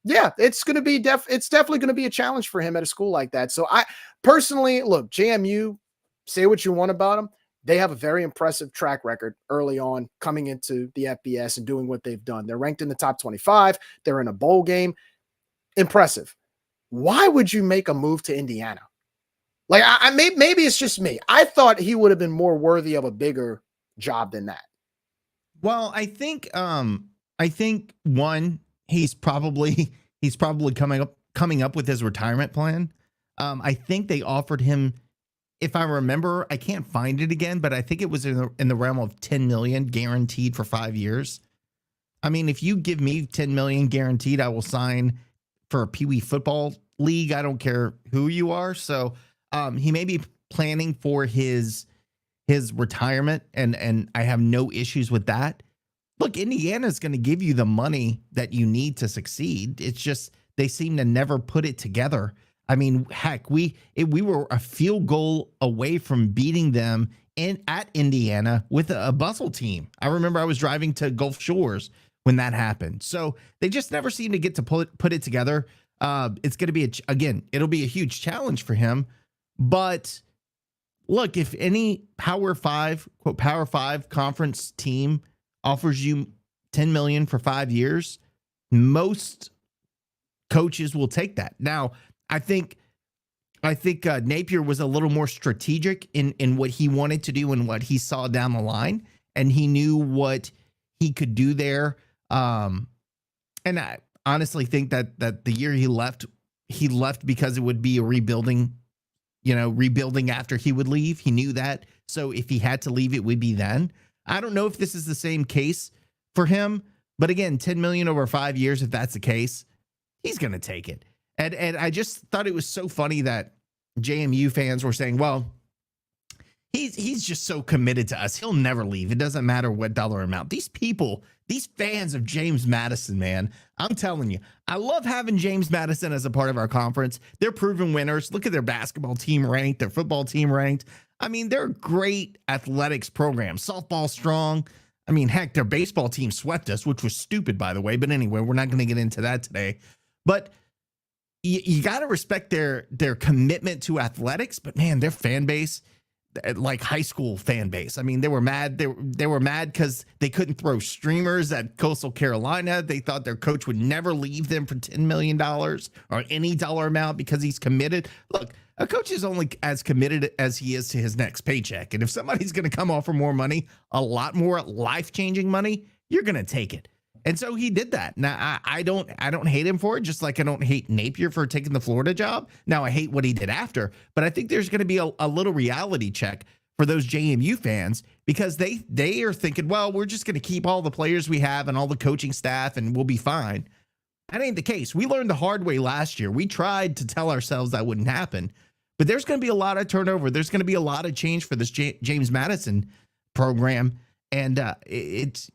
it's going to be it's definitely going to be a challenge for him at a school like that. So I personally, look, JMU, say what you want about them. They have a very impressive track record early on coming into the FBS and doing what they've done. They're ranked in the top 25. They're in a bowl game. Impressive. Why would you make a move to Indiana? Like, maybe it's just me. I thought he would have been more worthy of a bigger job than that. Well, I think one, he's probably coming coming up with his retirement plan, I think they offered him, if I remember, I can't find it again, but I think it was in the realm of 10 million guaranteed for 5 years. I mean, if you give me 10 million guaranteed, I will sign for a Pee Wee football league. I don't care who you are. So he may be planning for his retirement, and I have no issues with that. Look, Indiana's going to give you the money that you need to succeed. It's just they seem to never put it together. I mean, heck, we were a field goal away from beating them at Indiana with a bustle team. I remember I was driving to Gulf Shores when that happened. So they just never seem to get to put it together. It's going to be, it'll be a huge challenge for him. But look, if any Power 5 conference team offers you 10 million for 5 years, most coaches will take that. Now, I think Napier was a little more strategic in what he wanted to do and what he saw down the line, and he knew what he could do there. And I honestly think that the year he left because it would be a rebuilding after he would leave. He knew that. So if he had to leave, it would be then. I don't know if this is the same case for him, but again, 10 million over 5 years, if that's the case, he's going to take it. And I just thought it was so funny that JMU fans were saying, well, he's just so committed to us. He'll never leave. It doesn't matter what dollar amount. These people, these fans of James Madison, man, I'm telling you, I love having James Madison as a part of our conference. They're proven winners. Look at their basketball team ranked, their football team ranked. I mean, they're a great athletics program. Softball strong. I mean, heck, their baseball team swept us, which was stupid, by the way. But anyway, we're not going to get into that today. But you got to respect their commitment to athletics. But man, their fan base, like high school fan base. I mean, they were mad. They were mad because they couldn't throw streamers at Coastal Carolina. They thought their coach would never leave them for $10 million or any dollar amount because he's committed. Look, a coach is only as committed as he is to his next paycheck. And if somebody's going to come offer more money, a lot more life-changing money, you're going to take it. And so he did that. Now, I don't hate him for it, just like I don't hate Napier for taking the Florida job. Now, I hate what he did after, but I think there's going to be a little reality check for those JMU fans because they are thinking, well, we're just going to keep all the players we have and all the coaching staff and we'll be fine. That ain't the case. We learned the hard way last year. We tried to tell ourselves that wouldn't happen, but there's going to be a lot of turnover. There's going to be a lot of change for this James Madison program. And it's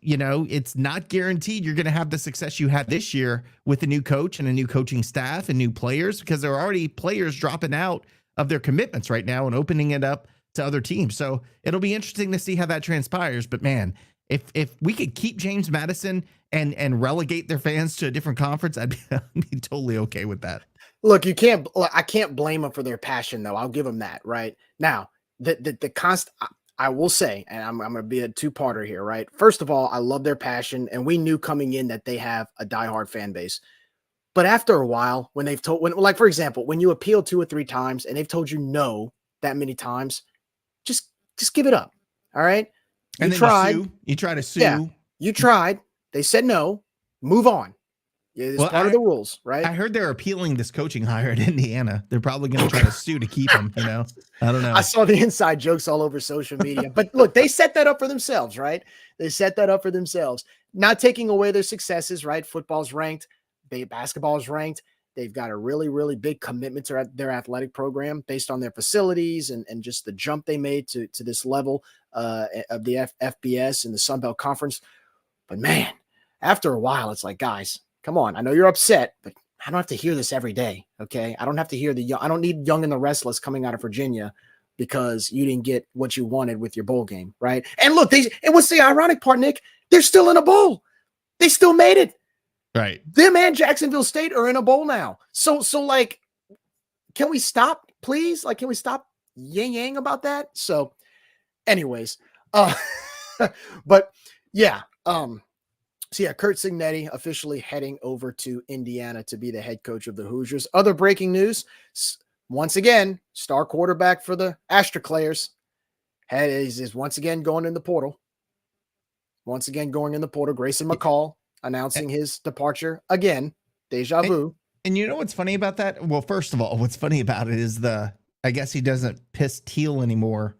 not guaranteed you're going to have the success you had this year with a new coach and a new coaching staff and new players because there are already players dropping out of their commitments right now and opening it up to other teams. So it'll be interesting to see how that transpires. But man, if we could keep James Madison and relegate their fans to a different conference, I'd be totally okay with that. Look, I can't blame them for their passion, though. I'll give them that. Right now, I will say, and I'm going to be a two-parter here, right? First of all, I love their passion, and we knew coming in that they have a diehard fan base. But after a while, like for example, when you appeal 2 or 3 times and they've told you no that many times, just give it up. All right. And then you try to sue. Yeah, you tried. They said no. Move on. It's part of the rules, right? I heard they're appealing this coaching hire at Indiana. They're probably going to try to sue to keep him, I don't know. I saw the inside jokes all over social media. But look, they set that up for themselves, right? They set that up for themselves. Not taking away their successes, right? Football's ranked. Basketball is ranked. They've got a really, really big commitment to their athletic program based on their facilities and just the jump they made to this level of the FBS and the Sun Belt Conference. But man, after a while, it's like, guys, come on. I know you're upset, but I don't have to hear this every day. Okay. I don't have to hear I don't need Young and the Restless coming out of Virginia because you didn't get what you wanted with your bowl game. Right. And look, and what's the ironic part, Nick? They're still in a bowl. They still made it. Right. Them and Jacksonville State are in a bowl now. So like, can we stop, please? Like, can we stop yang about that? So anyways, but yeah, so yeah, Kurt Cignetti officially heading over to Indiana to be the head coach of the Hoosiers. Other breaking news, once again, star quarterback for the Astroclayers is once again going in the portal. Grayson McCall announcing his departure again. Deja vu. And you know what's funny about that? Well, first of all, what's funny about it is I guess he doesn't piss Teal anymore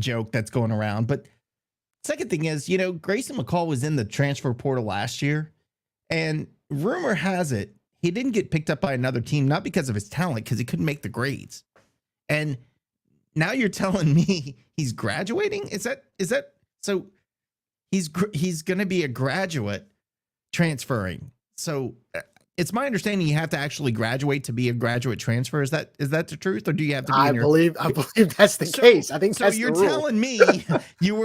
joke that's going around. But second thing is, Grayson McCall was in the transfer portal last year, and rumor has it he didn't get picked up by another team, not because of his talent, because he couldn't make the grades. And now you're telling me he's graduating? Is that so? He's going to be a graduate transferring. So it's my understanding you have to actually graduate to be a graduate transfer. Is that the truth, or do you have to be? I believe that's the case. I think so. That's You're the rule. telling me you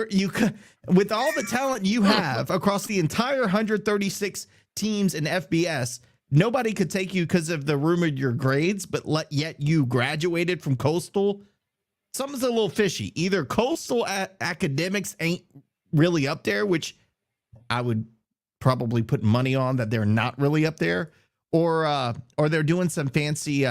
with all the talent you have across the entire 136 teams in FBS, nobody could take you because of the rumored your grades, but yet you graduated from Coastal. Something's a little fishy. Either Coastal academics ain't really up there, which I would probably put money on that they're not really up there, or they're doing some fancy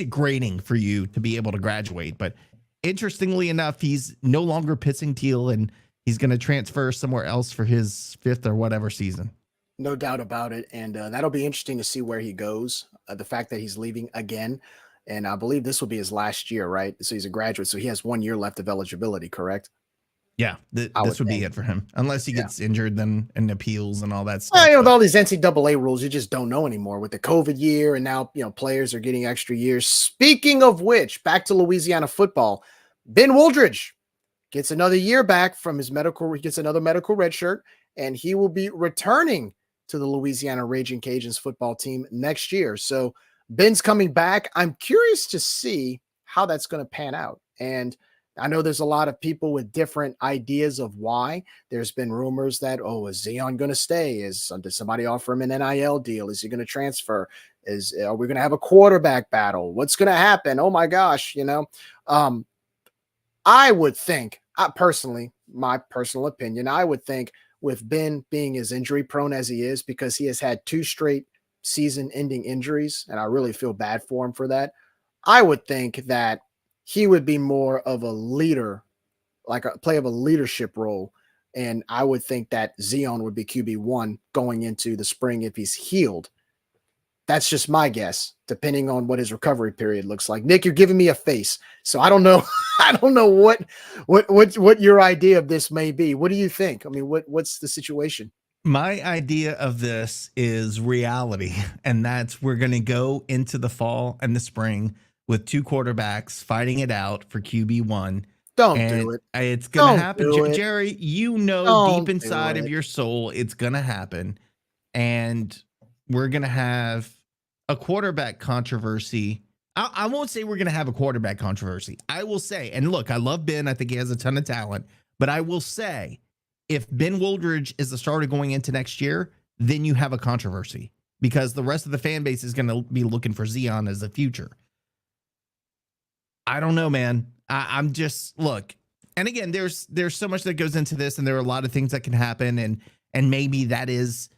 grading for you to be able to graduate. But interestingly enough, he's no longer pissing Teal, and he's going to transfer somewhere else for his 5th or whatever season. No doubt about it. And that'll be interesting to see where he goes. The fact that he's leaving again. And I believe this will be his last year, right? So he's a graduate. So he has 1 year left of eligibility, correct? Yeah, this would be it for him. Unless he gets injured then and appeals and all that stuff. Well, with all these NCAA rules, you just don't know anymore with the COVID year. And now, players are getting extra years. Speaking of which, back to Louisiana football, Ben Wooldridge gets another year back from his medical. He gets another medical red shirt, and he will be returning to the Louisiana Raging Cajuns football team next year. So Ben's coming back. I'm curious to see how that's going to pan out. And I know there's a lot of people with different ideas of why. There's been rumors that, is Zion going to stay? Did somebody offer him an NIL deal? Is he going to transfer? Are we going to have a quarterback battle? What's going to happen? Oh my gosh. I would think, personally, my personal opinion, I would think with Ben being as injury prone as he is, because he has had 2 straight season ending injuries, and I really feel bad for him for that. I would think that he would be more of a leader, like a play of a leadership role. And I would think that Zion would be QB1 going into the spring if he's healed. That's just my guess, depending on what his recovery period looks like. Nick, you're giving me a face, so I don't know. I don't know what your idea of this may be. What do you think? I mean, what's the situation? My idea of this is reality, and that's we're going to go into the fall and the spring with 2 quarterbacks fighting it out for QB1. Don't do it. It's going to happen. do it. Jerry, Don't deep inside of your soul, it's going to happen. And we're going to have a quarterback controversy. I won't say we're going to have a quarterback controversy. I will say, and look, I love Ben. I think he has a ton of talent. But I will say, if Ben Wooldridge is the starter going into next year, then you have a controversy, because the rest of the fan base is going to be looking for Zion as the future. I don't know, man. I'm just, look, and again, there's so much that goes into this, and there are a lot of things that can happen, and maybe that is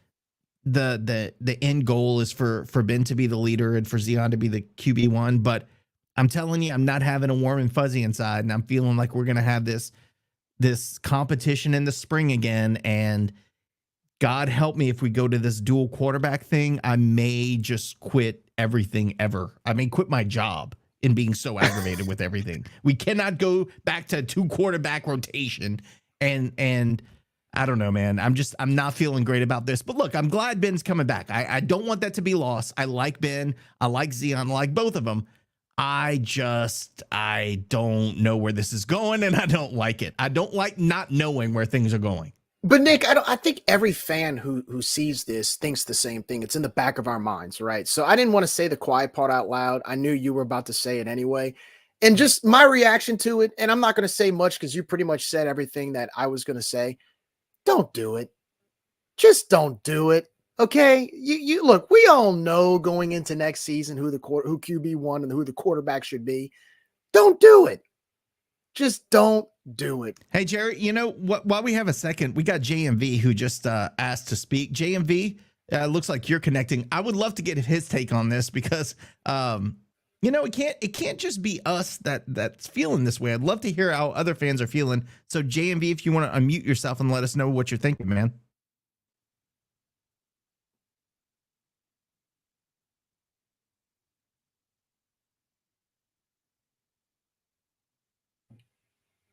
the end goal is for Ben to be the leader and for Zion to be the QB1. But I'm telling you, I'm not having a warm and fuzzy inside, and I'm feeling like we're gonna have this competition in the spring again. And God help me if we go to this dual quarterback thing, I may just quit everything ever. I may quit my job in being so aggravated with everything. We cannot go back to 2 quarterback rotation. And I don't know, man. I'm not feeling great about this. But look, I'm glad Ben's coming back. I don't want that to be lost. I like Ben. I like Zion. I like both of them. I don't know where this is going, and I don't like it. I don't like not knowing where things are going. But Nick, I think every fan who sees this thinks the same thing. It's in the back of our minds, right? So I didn't want to say the quiet part out loud. I knew you were about to say it anyway. And just my reaction to it, and I'm not going to say much because you pretty much said everything that I was going to say. Don't do it. Just don't do it. Okay? You look, we all know going into next season who QB1 and who the quarterback should be. Don't do it. Just don't do it. Hey, Jerry, you know what? While we have a second, we got JMV who just asked to speak. JMV, looks like you're connecting. I would love to get his take on this because, it can't just be us that's feeling this way. I'd love to hear how other fans are feeling. So, JMV, if you want to unmute yourself and let us know what you're thinking, man.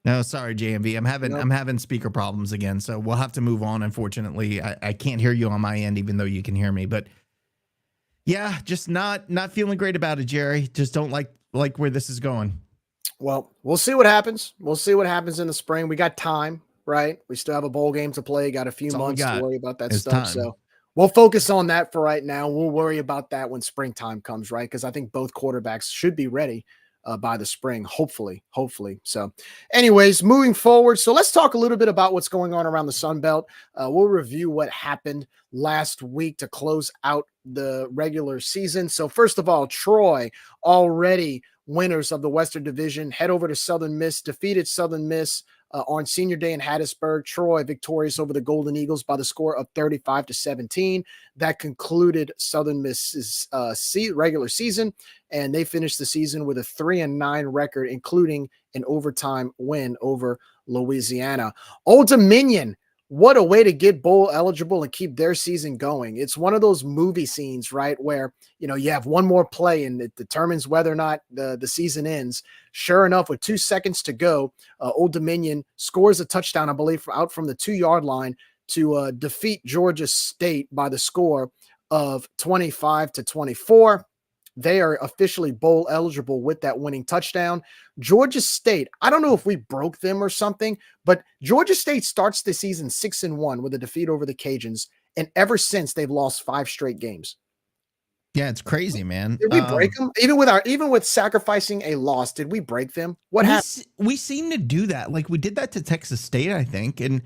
No, sorry, JMV. Nope. I'm having speaker problems again, so we'll have to move on. Unfortunately, I can't hear you on my end, even though you can hear me. But yeah, just not feeling great about it, Jerry. Just don't like where this is going. Well, we'll see what happens. We'll see what happens in the spring. We got time, right? We still have a bowl game to play. Got a few That's all we months to got. worry about that It's stuff. time. So we'll focus on that for right now. We'll worry about that when springtime comes, right? Because I think both quarterbacks should be ready by the spring, hopefully. So anyways, moving forward. So let's talk a little bit about what's going on around the Sun Belt. We'll review what happened last week to close out the regular season. So first of all, Troy already winners of the Western Division, head over to Southern Miss, defeated Southern Miss on Senior Day in Hattiesburg. Troy victorious over the Golden Eagles by the score of 35-17. That concluded Southern Miss's regular season, and they finished the season with a 3-9 record, including an overtime win over Louisiana. Old Dominion, what a way to get bowl eligible and keep their season going. It's one of those movie scenes, right, where you have one more play and it determines whether or not the season ends. Sure enough, with 2 seconds to go, Old Dominion scores a touchdown, I believe, out from the 2-yard line to defeat Georgia State by the score of 25-24. They are officially bowl eligible with that winning touchdown. Georgia State, I don't know if we broke them or something, but Georgia State starts the season 6-1 with a defeat over the Cajuns, and ever since they've lost 5 straight games. Yeah, it's crazy, man. Did we break them? Even with sacrificing a loss, did we break them? What happened? We seem to do that. Like we did that to Texas State, I think, and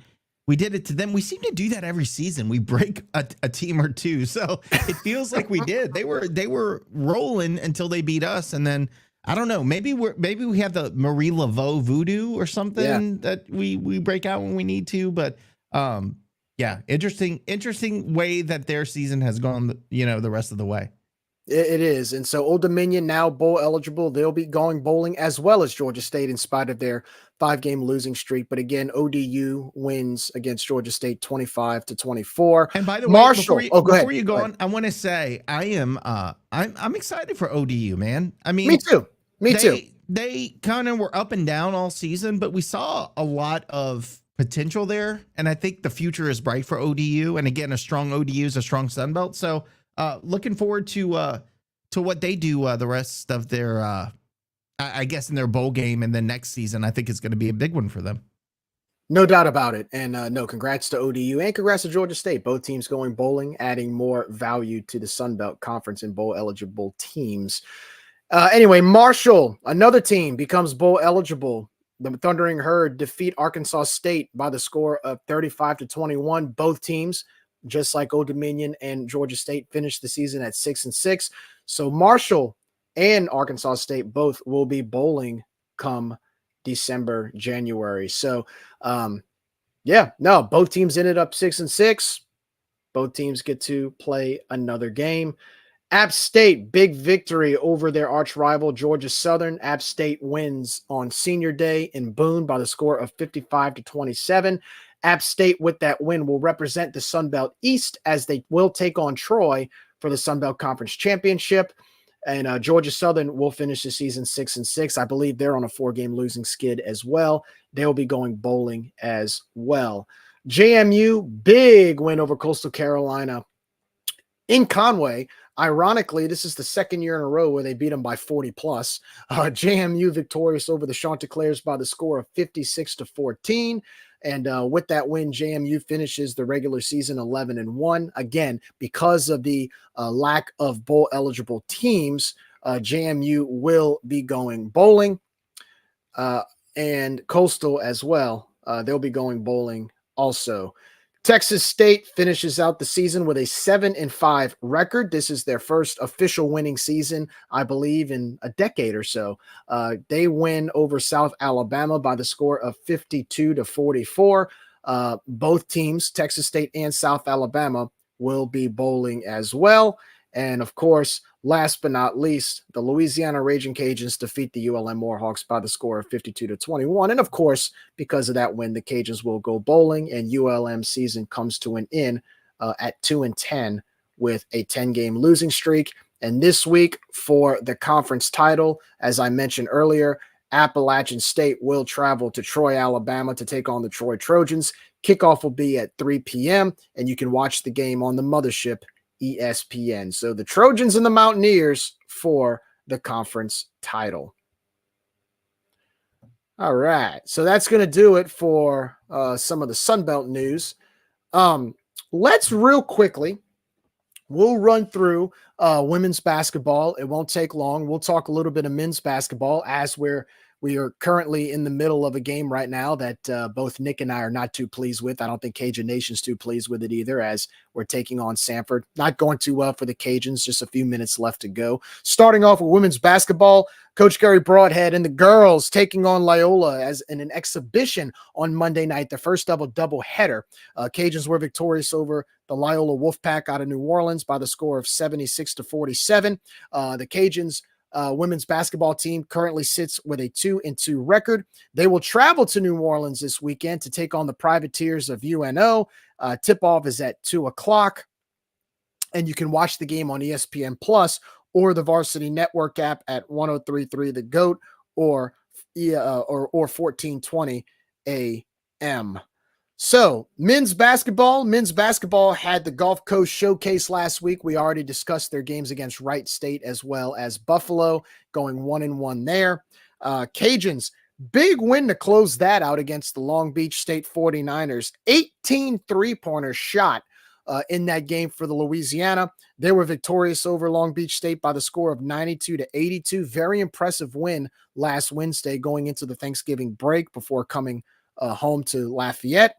we did it to them. We seem to do that every season. We break a team or two. So it feels like we did. They were rolling until they beat us, and then I don't know. Maybe we have the Marie Laveau voodoo or something that we break out when we need to. But yeah, interesting way that their season has gone. The rest of the way. It is. And so Old Dominion now bowl eligible. They'll be going bowling as well as Georgia State in spite of their 5-game losing streak. But again, ODU wins against Georgia State 25-24. And by the Marshall, way, before you go ahead. on, I want to say I'm excited for ODU, man. I mean, Me too. They kind of were up and down all season, but we saw a lot of potential there. And I think the future is bright for ODU. And again, a strong ODU is a strong Sun Belt. So looking forward to what they do the rest of their, I guess, in their bowl game, and then next season, I think it's going to be a big one for them. No doubt about it. And congrats to ODU and congrats to Georgia State. Both teams going bowling, adding more value to the Sun Belt Conference and bowl eligible teams. Anyway, Marshall, another team, becomes bowl eligible. The Thundering Herd defeat Arkansas State by the score of 35-21. Both teams, just like Old Dominion and Georgia State, finished the season at 6-6. So Marshall and Arkansas State both will be bowling come December, January. So, both teams ended up 6-6. Both teams get to play another game. App State, big victory over their arch rival, Georgia Southern. App State wins on Senior Day in Boone by the score of 55-27. App State, with that win, will represent the Sun Belt East as they will take on Troy for the Sun Belt Conference Championship. And Georgia Southern will finish the season 6-6. I believe they're on a 4-game losing skid as well. They'll be going bowling as well. JMU, big win over Coastal Carolina in Conway. Ironically, this is the second year in a row where they beat them by 40 plus. JMU victorious over the Chanticleers by the score of 56-14. And with that win, JMU finishes the regular season 11-1. Again, because of the lack of bowl eligible teams, JMU will be going bowling, and Coastal as well. They'll be going bowling also. Texas State finishes out the season with a 7-5 record. This is their first official winning season, I believe, in a decade or so. They win over South Alabama by the score of 52-44. Both teams, Texas State and South Alabama, will be bowling as well. And of course, last but not least, the Louisiana Raging Cajuns defeat the ULM Warhawks by the score of 52-21. And of course, because of that win, the Cajuns will go bowling, and ULM's season comes to an end at 2-10 with a 10-game losing streak. And this week for the conference title, as I mentioned earlier, Appalachian State will travel to Troy, Alabama to take on the Troy Trojans. Kickoff will be at 3 p.m., and you can watch the game on the mothership, ESPN. So the Trojans and the Mountaineers for the conference title. All right, so that's going to do it for some of the Sun Belt news. Let's real quickly, we'll run through women's basketball. It won't take long. We'll talk a little bit of men's basketball as we are currently in the middle of a game right now that both Nick and I are not too pleased with. I don't think Cajun Nation's too pleased with it either, as we're taking on Samford. Not going too well for the Cajuns. Just a few minutes left to go. Starting off with women's basketball, Coach Gary Broadhead and the girls taking on Loyola as in an exhibition on Monday night, the first double header. Cajuns were victorious over the Loyola Wolfpack out of New Orleans by the score of 76-47. The Cajuns women's basketball team currently sits with a 2-2 record. They will travel to New Orleans this weekend to take on the Privateers of UNO. Tip-off is at 2:00, and you can watch the game on ESPN Plus or the Varsity Network app at 103.3 The GOAT or 1420 AM. So men's basketball had the Gulf Coast Showcase last week. We already discussed their games against Wright State as well as Buffalo, going 1-1 there. Cajuns, big win to close that out against the Long Beach State 49ers. 18 three-pointers shot in that game for the Louisiana. They were victorious over Long Beach State by the score of 92-82. Very impressive win last Wednesday going into the Thanksgiving break before coming home to Lafayette.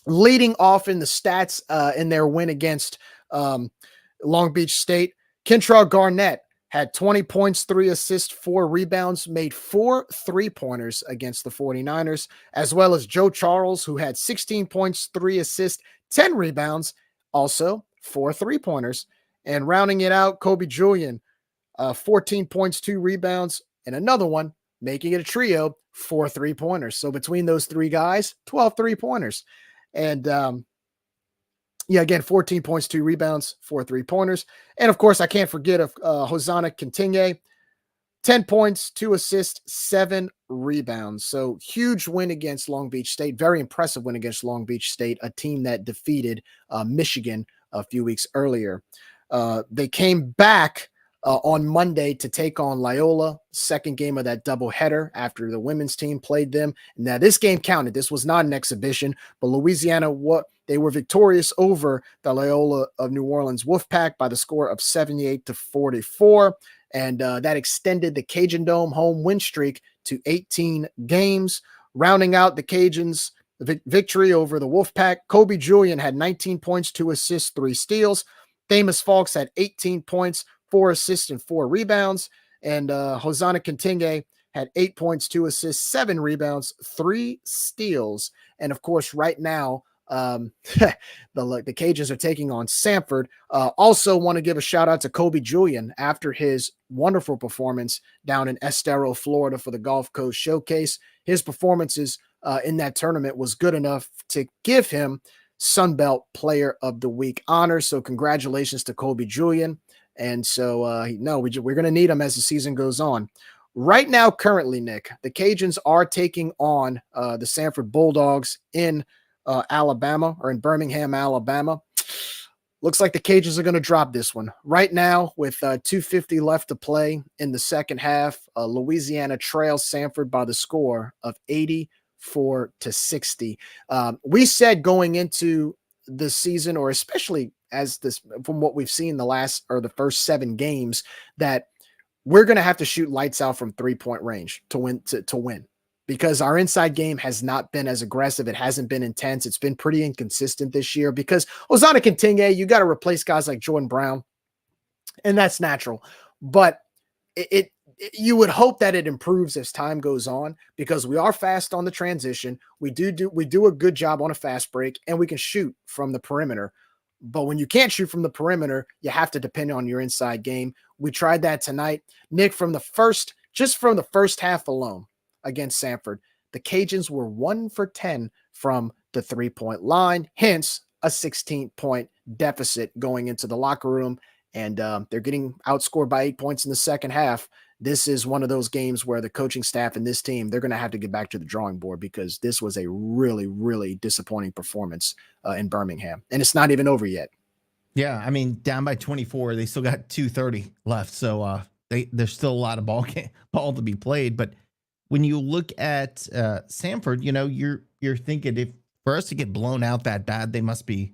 Leading off in the stats in their win against Long Beach State, Kentraw Garnett had 20 points, 3 assists, 4 rebounds, made 4 3-pointers against the 49ers, as well as Joe Charles, who had 16 points, 3 assists, 10 rebounds, also 4 3-pointers. And rounding it out, Kobe Julian, 14 points, 2 rebounds, and another one, making it a trio, 4 3-pointers. So between those 3 guys, 12 3-pointers. And again, 14 points, 2 rebounds, 4 3-pointers. And of course, I can't forget of Hosanna Continue, 10 points, 2 assists, 7 rebounds. So huge win against Long Beach State. Very impressive win against Long Beach State, a team that defeated Michigan a few weeks earlier. They came back on Monday to take on Loyola, second game of that doubleheader after the women's team played them. Now, this game counted. This was not an exhibition, but Louisiana, they were victorious over the Loyola of New Orleans Wolfpack by the score of 78-44, and that extended the Cajun Dome home win streak to 18 games. Rounding out the Cajuns' victory over the Wolfpack, Kobe Julian had 19 points, 2 assists, 3 steals. Famous Falks had 18 points, 4 assists, and 4 rebounds. And Hosanna Continue had 8 points, 2 assists, 7 rebounds, 3 steals. And of course, right now, the Cajuns are taking on Samford. Also want to give a shout out to Kobe Julian after his wonderful performance down in Estero, Florida for the Gulf Coast Showcase. His performances in that tournament was good enough to give him Sun Belt Player of the Week honor. So congratulations to Kobe Julian. And so, we're going to need him as the season goes on. Right now, currently, Nick, the Cajuns are taking on the Samford Bulldogs in Alabama, or in Birmingham, Alabama. Looks like the Cajuns are going to drop this one. Right now, with 2:50 left to play in the second half, Louisiana trails Samford by the score of 84-60. We said going into the season, or especially as this, from what we've seen the first 7 games, that we're going to have to shoot lights out from 3-point range to win, because our inside game has not been as aggressive. It hasn't been intense. It's been pretty inconsistent this year because Hosanna Continue, you got to replace guys like Jordan Brown, and that's natural. But you would hope that it improves as time goes on, because we are fast on the transition. We do a good job on a fast break, and we can shoot from the perimeter. But when you can't shoot from the perimeter, you have to depend on your inside game. We tried that tonight. Nick, from the first half alone against Samford, the Cajuns were 1 for 10 from the 3-point line, hence a 16-point deficit going into the locker room. And they're getting outscored by 8 points in the second half. this is one of those games where the coaching staff and this team, they're going to have to get back to the drawing board because this was a really, really disappointing performance in Birmingham. And it's not even over yet. Yeah, I mean, down by 24, they still got 2:30 left, so there's still a lot of ball to be played. But when you look at Samford, you're thinking if for us to get blown out that bad, they must be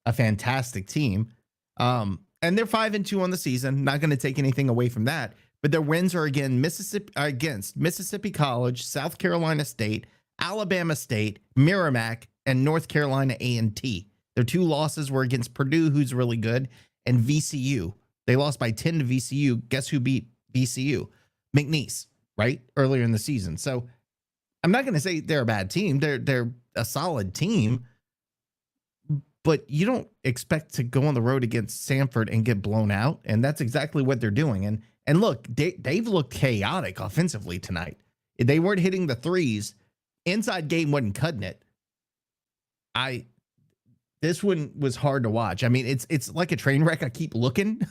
a fantastic team. And they're 5-2 on the season. Not going to take anything away from that. But their wins are against Mississippi College, South Carolina State, Alabama State, Merrimack, and North Carolina A&T. Their 2 losses were against Purdue, who's really good, and VCU. They lost by 10 to VCU. Guess who beat VCU? McNeese, right? Earlier in the season. So I'm not going to say they're a bad team. They're a solid team. But you don't expect to go on the road against Samford and get blown out. And that's exactly what they're doing. And look, they've looked chaotic offensively tonight. They weren't hitting the threes. Inside game wasn't cutting it. This one was hard to watch. I mean, it's like a train wreck. I keep looking.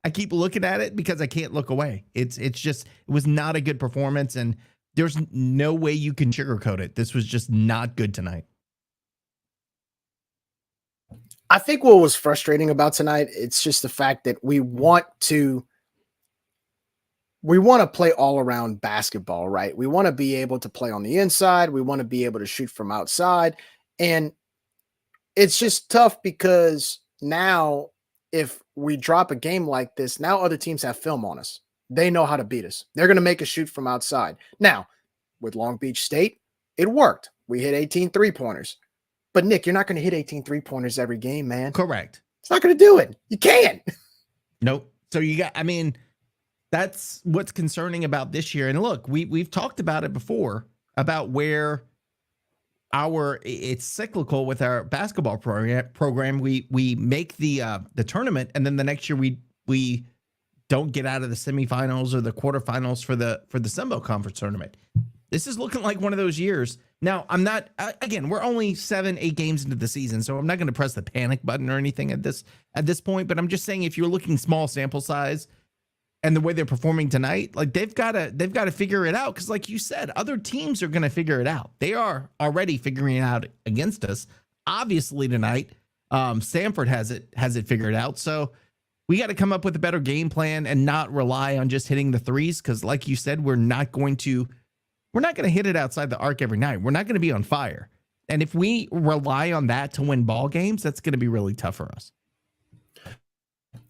I keep looking at it because I can't look away. It was not a good performance, and there's no way you can sugarcoat it. This was just not good tonight. I think what was frustrating about tonight, it's just the fact that we want to play all around basketball, right? We want to be able to play on the inside. We want to be able to shoot from outside. And it's just tough because now if we drop a game like this, now other teams have film on us. They know how to beat us. They're going to make us shoot from outside. Now, with Long Beach State, it worked. We hit 18 3-pointers. But, Nick, you're not going to hit 18 3-pointers every game, man. Correct. It's not going to do it. You can't. Nope. So that's what's concerning about this year. And look, we've talked about it before, about where it's cyclical with our basketball program. We make the tournament, and then the next year we don't get out of the semifinals or the quarterfinals for the Sunbelt Conference tournament. This is looking like one of those years. Now, I'm not, again, we're only 7-8 games into the season, so I'm not going to press the panic button or anything at this point, but I'm just saying if you're looking small sample size and the way they're performing tonight, like they've got to figure it out. Cause like you said, other teams are going to figure it out. They are already figuring it out against us. Obviously tonight, Samford has it figured out. So we got to come up with a better game plan and not rely on just hitting the threes. Cause like you said, we're not going to hit it outside the arc every night. We're not going to be on fire. And if we rely on that to win ball games, that's going to be really tough for us.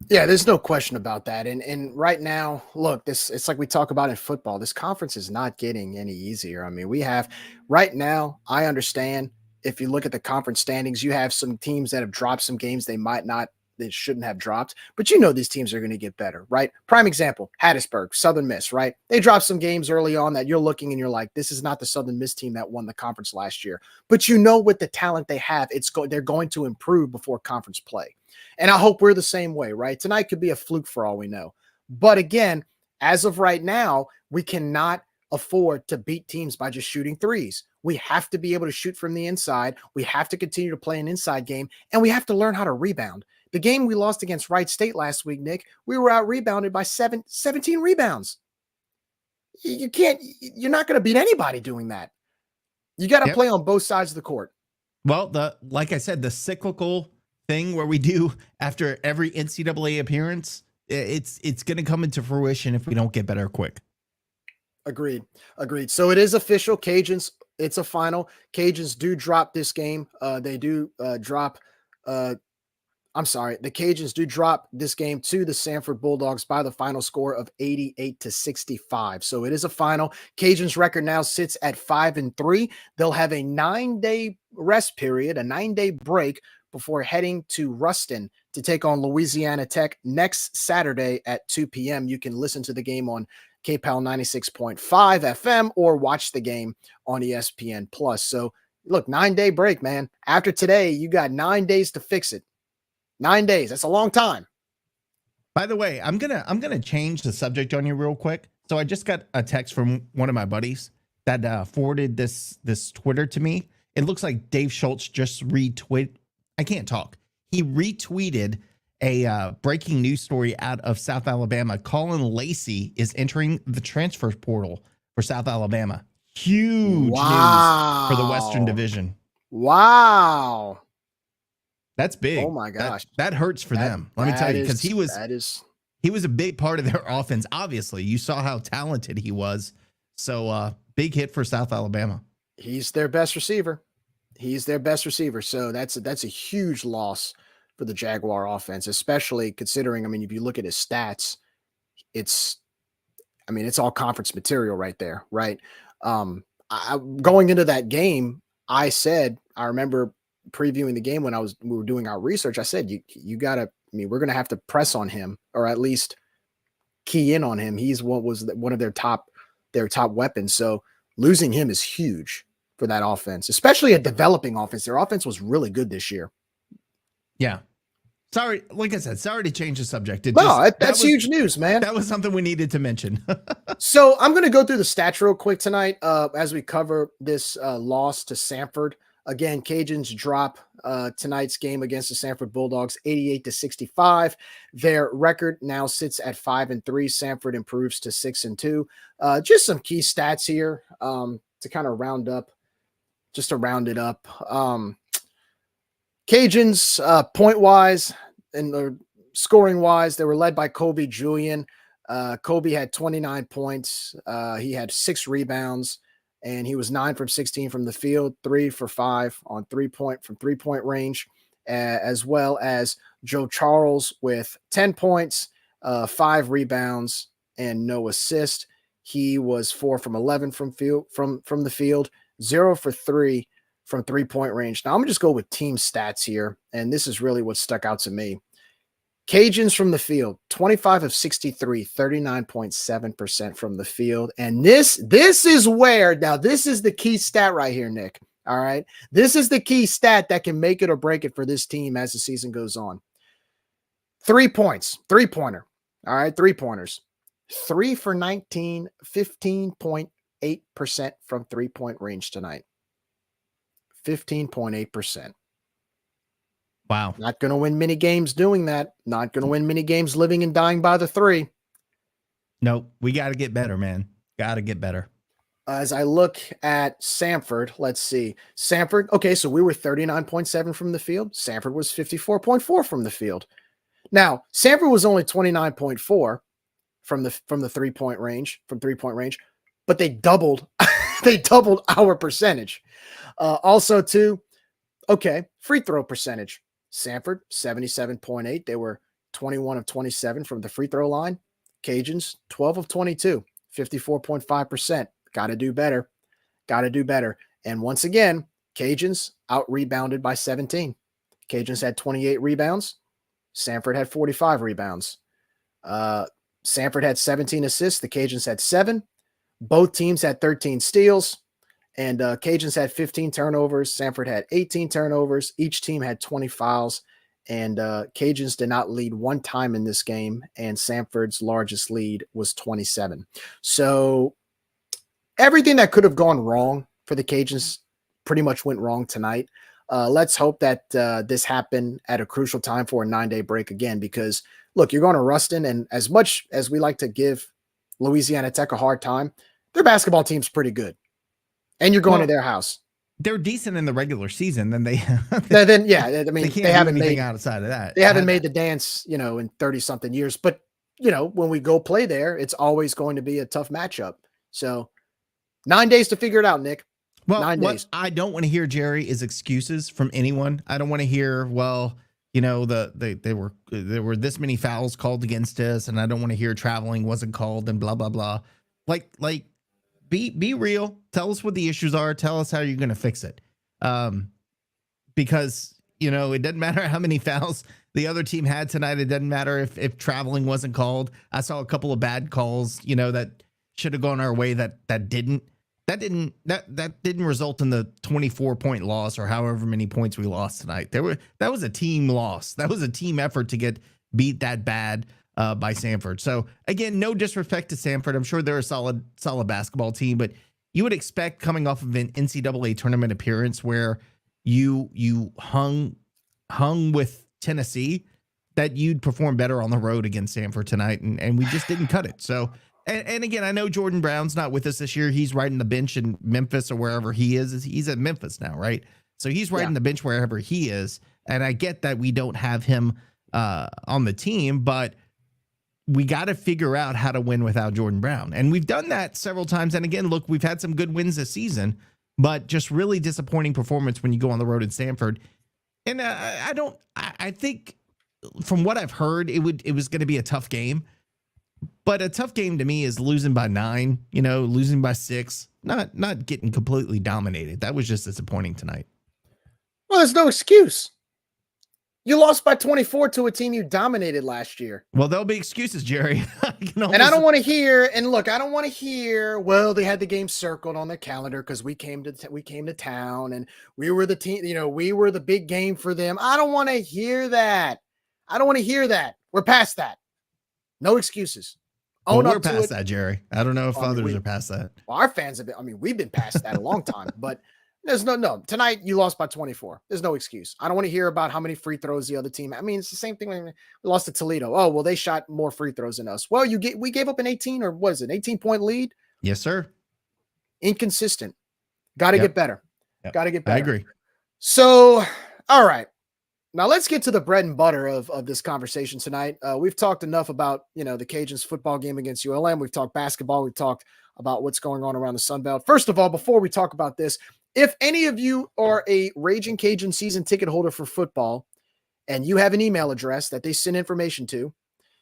Yeah, there's no question about that. And right now, look, it's like we talk about in football. This conference is not getting any easier. I mean, we have right now, I understand if you look at the conference standings, you have some teams that have dropped some games they shouldn't have dropped, but these teams are going to get better, right? Prime example, Hattiesburg, Southern Miss, right? They dropped some games early on that you're looking and you're like, this is not the Southern Miss team that won the conference last year. But with the talent they have, they're going to improve before conference play. And I hope we're the same way, right? Tonight could be a fluke for all we know. But again, as of right now, we cannot afford to beat teams by just shooting threes. We have to be able to shoot from the inside. We have to continue to play an inside game, and we have to learn how to rebound. The game we lost against Wright State last week, Nick, we were out rebounded by 17 rebounds. You're not going to beat anybody doing that. You got to play on both sides of the court. Well, like I said, the cyclical thing where we do after every NCAA appearance, it's going to come into fruition if we don't get better quick. Agreed. So it is official. Cajuns, it's a final. Cajuns do drop this game. The Cajuns do drop this game to the Samford Bulldogs by the final score of 88-65. So it is a final. Cajuns record now sits at 5-3. They'll have a 9-day rest period, a 9-day break before heading to Ruston to take on Louisiana Tech next Saturday at 2 p.m. You can listen to the game on KPAL 96.5 FM or watch the game on ESPN Plus. So look, 9-day break, man. After today, you got 9 days to fix it. 9 days. That's a long time. By the way, I'm gonna change the subject on you real quick. So I just got a text from one of my buddies that forwarded this Twitter to me. It looks like Dave Schultz just retweeted. I can't talk. He retweeted A breaking news story out of South Alabama. Colin Lacey is entering the transfer portal for South Alabama. Huge news for the Western Division. Wow. That's big. Oh my gosh. That hurts for them. Let me tell you, because he was a big part of their offense. Obviously, you saw how talented he was. So big hit for South Alabama. He's their best receiver. So that's a huge loss for the Jaguar offense, especially considering, I mean, if you look at his stats, it's all conference material right there, right? Going into that game, I remember previewing the game when we were doing our research. I said, you gotta, we're gonna have to press on him, or at least key in on him. He's one of their top weapons. So losing him is huge for that offense, especially a developing offense. Their offense was really good this year. Yeah. Sorry, like I said, sorry to change the subject. That's huge news, man. That was something we needed to mention. So I'm going to go through the stats real quick tonight as we cover this loss to Samford. Again, Cajuns drop tonight's game against the Samford Bulldogs 88-65. Their record now sits at 5-3. Samford improves to 6-2. Just some key stats here to kind of round it up. Cajuns, point-wise and scoring-wise, they were led by Kobe Julian. Kobe had 29 points. He had 6 rebounds, and he was 9 from 16 from the field, 3 for 5 on three-point range, as well as Joe Charles with 10 points, 5 rebounds, and no assist. He was 4 from 11 from the field, 0 for 3 from three-point range. Now, I'm going to just go with team stats here, and this is really what stuck out to me. Cajuns from the field, 25 of 63, 39.7% from the field. And this is where, now this is the key stat right here, Nick. All right. This is the key stat that can make it or break it for this team as the season goes on. 3 points, three-pointer. All right, 3-pointers. 3 for 19, 15.8% from three-point range tonight. 15.8%. Wow. Not going to win many games doing that. Not going to win many games living and dying by the 3. Nope. We got to get better, man. Got to get better. As I look at Samford, let's see. Samford, okay, so we were 39.7 from the field. Samford was 54.4 from the field. Now, Samford was only 29.4 from the three-point range, but they doubled our percentage. Also, too, okay, free throw percentage. Samford, 77.8. They were 21 of 27 from the free throw line. Cajuns, 12 of 22, 54.5%. Got to do better. And once again, Cajuns out-rebounded by 17. Cajuns had 28 rebounds. Samford had 45 rebounds. Samford had 17 assists. The Cajuns had 7. Both teams had 13 steals. And Cajuns had 15 turnovers. Samford had 18 turnovers. Each team had 20 fouls. And Cajuns did not lead one time in this game. And Samford's largest lead was 27. So everything that could have gone wrong for the Cajuns pretty much went wrong tonight. Let's hope that this happened at a crucial time for a 9-day break again. Because, look, you're going to Ruston. And as much as we like to give Louisiana Tech a hard time, their basketball team's pretty good. And you're going to their house. They're decent in the regular season. Then they they haven't made outside of that. They haven't made the dance, in 30-something years. But, when we go play there, it's always going to be a tough matchup. So 9 days to figure it out, Nick. Well, 9 days. What I don't want to hear, Jerry, is excuses from anyone. I don't want to hear, there were this many fouls called against us, and I don't want to hear traveling wasn't called and blah, blah, blah. Like, be real. Tell us what the issues are. Tell us how you're going to fix it. Because, it doesn't matter how many fouls the other team had tonight. It doesn't matter if traveling wasn't called. I saw a couple of bad calls, that should have gone our way that didn't result in the 24-point loss or however many points we lost tonight. That was a team loss. That was a team effort to get beat that bad by Samford. So again, no disrespect to Samford. I'm sure they're a solid basketball team, but you would expect coming off of an NCAA tournament appearance where you hung with Tennessee that you'd perform better on the road against Sanford tonight, and we just didn't cut it. So, and again, I know Jordan Brown's not with us this year. He's riding the bench in Memphis or wherever he is. He's at Memphis now, right? So he's riding the bench wherever he is. And I get that we don't have him on the team, but we got to figure out how to win without Jordan Brown. And we've done that several times. And again, look, we've had some good wins this season, but just really disappointing performance when you go on the road in Sanford. And I think from what I've heard, it was going to be a tough game, but a tough game to me is losing by 9, losing by 6, not getting completely dominated. That was just disappointing tonight. Well, there's no excuse. You lost by 24 to a team you dominated last year. Well, there'll be excuses, Jerry. And I don't want to hear, and look, I don't want to hear, well, they had the game circled on their calendar because we came to town and we were the team, we were the big game for them. I don't want to hear that. We're past that. No excuses. We're past that, Jerry. I don't know if others are past that. Well, our fans have been, we've been past that a long time, but there's no. Tonight you lost by 24. There's no excuse. I don't want to hear about how many free throws the other team. It's the same thing when we lost to Toledo. Oh, well, they shot more free throws than us. Well, we gave up an 18-point lead. Yes, sir. Inconsistent. Got to get better. Yep. Got to get better. I agree. So, all right. Now let's get to the bread and butter of this conversation tonight. We've talked enough about, the Cajuns football game against ULM. We've talked basketball. We've talked about what's going on around the Sun Belt. First of all, before we talk about this, if any of you are a Raging Cajun season ticket holder for football and you have an email address that they send information to,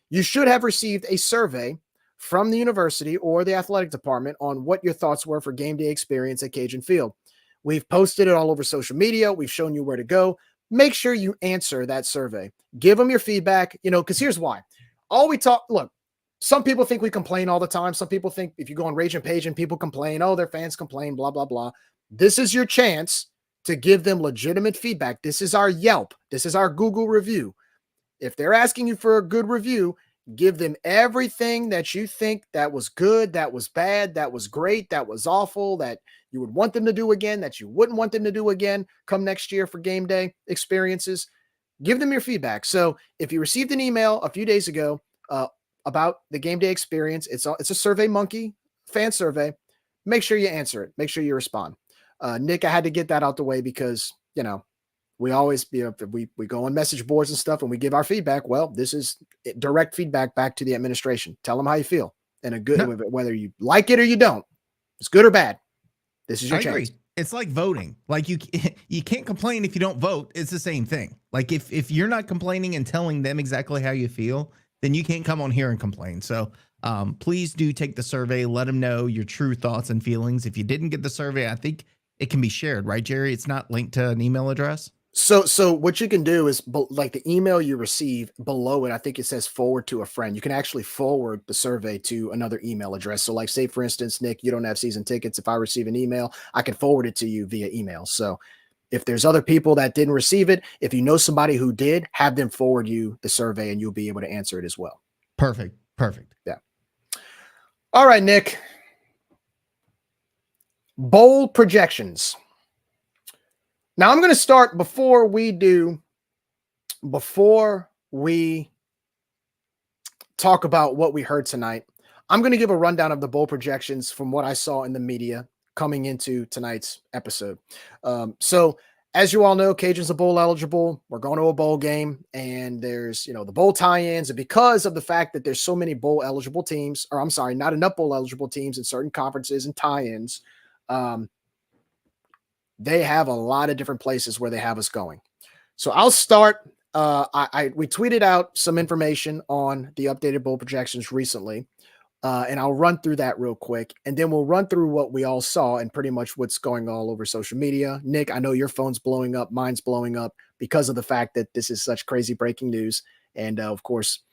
you should have received a survey from the university or the athletic department on what your thoughts were for game day experience at Cajun Field. We've posted it all over social media. We've shown you where to go. Make sure you answer that survey. Give them your feedback, because here's why. Look, some people think we complain all the time. Some people think if you go on Raging Page and people complain, their fans complain, blah, blah, blah. This is your chance to give them legitimate feedback. This is our Yelp. This is our Google review. If they're asking you for a good review, give them everything that you think that was good, that was bad, that was great, that was awful, that you would want them to do again, that you wouldn't want them to do again come next year for game day experiences. Give them your feedback. So if you received an email a few days ago about the game day experience, it's a Survey Monkey fan survey. Make sure you answer it. Make sure you respond. Nick, I had to get that out the way because, we always, we go on message boards and stuff and we give our feedback. Well, this is direct feedback back to the administration. Tell them how you feel and whether you like it or you don't, it's good or bad. This is your chance. Agree. It's like voting. Like you can't complain if you don't vote. It's the same thing. Like if you're not complaining and telling them exactly how you feel, then you can't come on here and complain. So please do take the survey. Let them know your true thoughts and feelings. If you didn't get the survey, I think it can be shared, right, Jerry? It's not linked to an email address. So what you can do is like the email you receive below it, I think it says forward to a friend. You can actually forward the survey to another email address. So like say, for instance, Nick, you don't have season tickets. If I receive an email, I can forward it to you via email. So if there's other people that didn't receive it, if you know somebody who did, have them forward you the survey and you'll be able to answer it as well. Perfect. Yeah. All right, Nick. Bowl projections. Now I'm going to start before we talk about what we heard tonight. I'm going to give a rundown of the bowl projections from what I saw in the media coming into tonight's episode. So as you all know, Cajuns are bowl eligible. We're going to a bowl game and there's, the bowl tie-ins. And because of the fact that there's so many bowl eligible teams, or I'm sorry, not enough bowl eligible teams in certain conferences and tie-ins, they have a lot of different places where they have us going. So I'll start. We tweeted out some information on the updated bowl projections recently, and I'll run through that real quick, and then we'll run through what we all saw and pretty much what's going all over social media. Nick, I know your phone's blowing up. Mine's blowing up because of the fact that this is such crazy breaking news. And of course,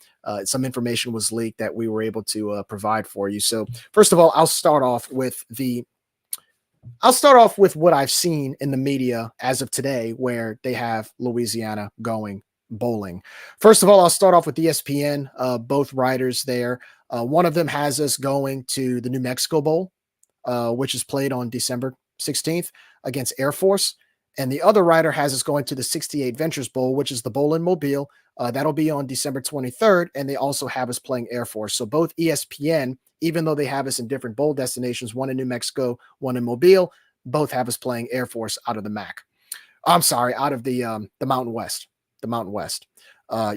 some information was leaked that we were able to provide for you. So first of all, I'll start off with what I've seen in the media as of today, where they have Louisiana going bowling. First of all, I'll start off with ESPN, both writers there. One of them has us going to the New Mexico Bowl, which is played on December 16th against Air Force. And the other writer has us going to the 68 Ventures Bowl, which is the bowl in Mobile, That'll be on December 23rd, and they also have us playing Air Force. So both ESPN, even though they have us in different bowl destinations, one in New Mexico, one in Mobile, both have us playing Air Force out of the MAC. I'm sorry, out of the Mountain West. The Mountain West.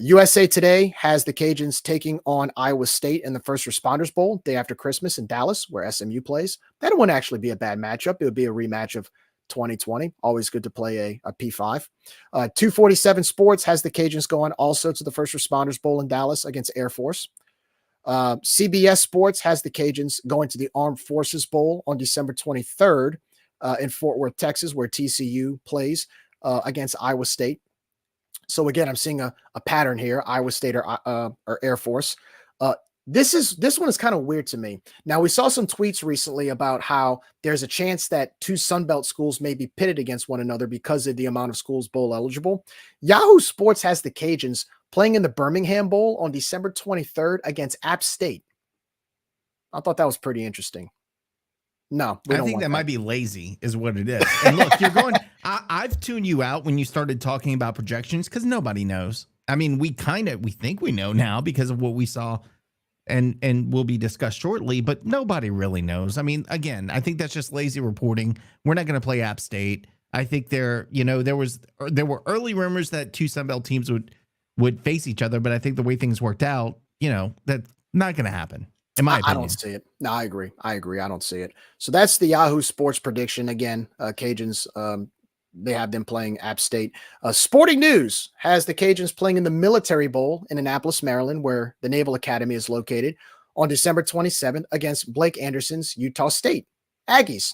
USA Today has the Cajuns taking on Iowa State in the First Responders Bowl day after Christmas in Dallas, where SMU plays. That wouldn't actually be a bad matchup. It would be a rematch of 2020. Always good to play a P5. 247 Sports has the Cajuns going also to the First Responders Bowl in Dallas against Air Force. CBS Sports has the Cajuns going to the Armed Forces Bowl on December 23rd in Fort Worth, Texas, where TCU plays against Iowa State. So again, I'm seeing a pattern here: Iowa State or Air Force. This one is kind of weird to me. Now, we saw some tweets recently about how there's a chance that two Sunbelt schools may be pitted against one another because of the amount of schools bowl eligible. Yahoo Sports has the Cajuns playing in the Birmingham Bowl on December 23rd against App State. I thought that was pretty interesting. No, I think that might be lazy is what it is. And look, you're going, I've tuned you out when you started talking about projections because nobody knows. I mean, we think we know now because of what we saw and will be discussed shortly, but nobody really knows. I mean, again, I think that's just lazy reporting. We're not going to play App State. I think there were early rumors that two Sunbelt teams would face each other, but I think the way things worked out, that's not going to happen. In my opinion. I don't see it. No, I agree. I don't see it. So that's the Yahoo Sports prediction. Again, Cajuns, they have them playing App State. Sporting News has the Cajuns playing in the Military Bowl in Annapolis, Maryland, where the Naval Academy is located, on December 27th against Blake Anderson's Utah State Aggies.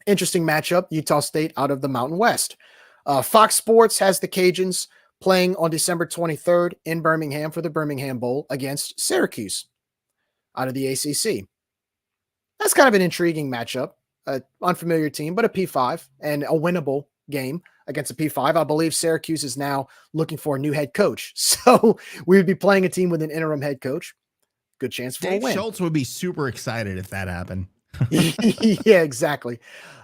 Interesting matchup, Utah State out of the Mountain West. Fox Sports has the Cajuns playing on December 23rd in Birmingham for the Birmingham Bowl against Syracuse out of the ACC. That's kind of an intriguing matchup. Unfamiliar team, but a P5 and a winnable game against a P5. I believe Syracuse is now looking for a new head coach. So we would be playing a team with an interim head coach. Good chance for a win. Dave Schultz would be super excited if that happened. Yeah, exactly.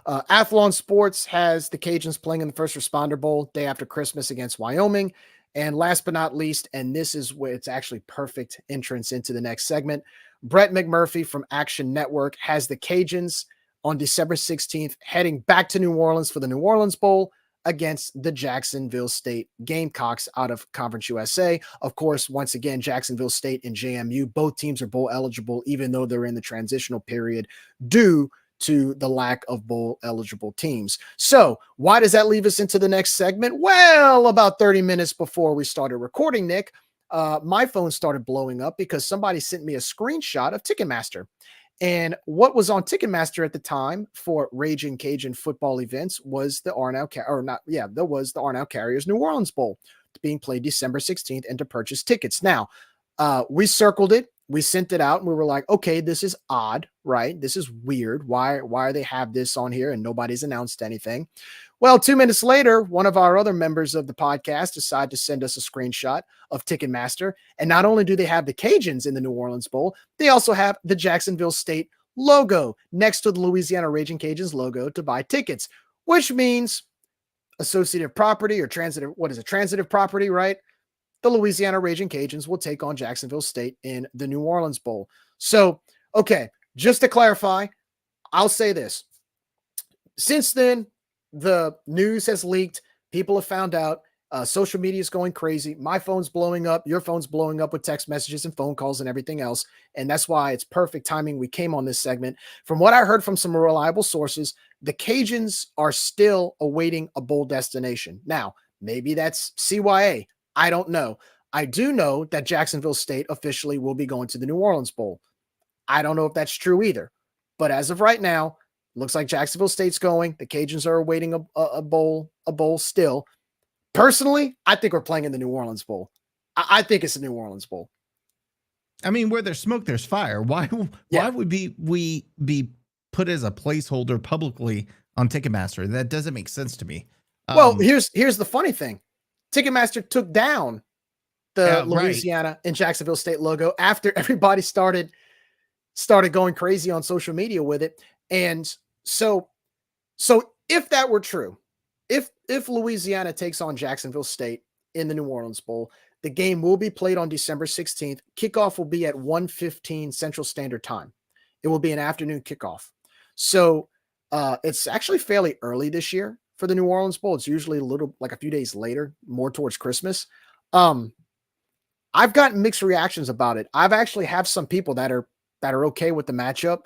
Athlon Sports has the Cajuns playing in the First Responder Bowl day after Christmas against Wyoming. And last but not least, and this is where it's actually perfect entrance into the next segment, Brett McMurphy from Action Network has the Cajuns on December 16th heading back to New Orleans for the New Orleans Bowl against the Jacksonville State Gamecocks out of Conference USA. Of course, once again, Jacksonville State and JMU, both teams are bowl eligible, even though they're in the transitional period due to the lack of bowl eligible teams. So why does that leave us into the next segment? Well, about 30 minutes before we started recording, Nick, my phone started blowing up because somebody sent me a screenshot of Ticketmaster. And what was on Ticketmaster at the time for Raging Cajun football events was the Arnold Carriers New Orleans Bowl being played December 16th, and to purchase tickets. Now, we circled it. We sent it out and we were like, okay, this is odd, right? This is weird. Why are they have this on here and nobody's announced anything? Well, 2 minutes later, one of our other members of the podcast decided to send us a screenshot of Ticketmaster. And not only do they have the Cajuns in the New Orleans Bowl, they also have the Jacksonville State logo next to the Louisiana Raging Cajuns logo to buy tickets, which means associative property or transitive property, right? The Louisiana Raging Cajuns will take on Jacksonville State in the New Orleans Bowl. So, okay, just to clarify, I'll say this. Since then, the news has leaked. People have found out. Social media is going crazy. My phone's blowing up. Your phone's blowing up with text messages and phone calls and everything else. And that's why it's perfect timing we came on this segment. From what I heard from some reliable sources, the Cajuns are still awaiting a bowl destination. Now, maybe that's CYA. I don't know. I do know that Jacksonville State officially will be going to the New Orleans Bowl. I don't know if that's true either. But as of right now, looks like Jacksonville State's going. The Cajuns are awaiting a bowl still. Personally, I think we're playing in the New Orleans Bowl. I think it's the New Orleans Bowl. I mean, where there's smoke, there's fire. Why would we be put as a placeholder publicly on Ticketmaster? That doesn't make sense to me. Well, here's the funny thing. Ticketmaster took down the Louisiana and Jacksonville State logo after everybody started going crazy on social media with it. And so if that were true, if Louisiana takes on Jacksonville State in the New Orleans Bowl. The game will be played on December 16th. Kickoff will be at 1:15 Central Standard Time. It will be an afternoon kickoff. So it's actually fairly early this year for the New Orleans Bowl. It's usually a few days later, more towards Christmas. I've gotten mixed reactions about it. I've actually have some people that are okay with the matchup.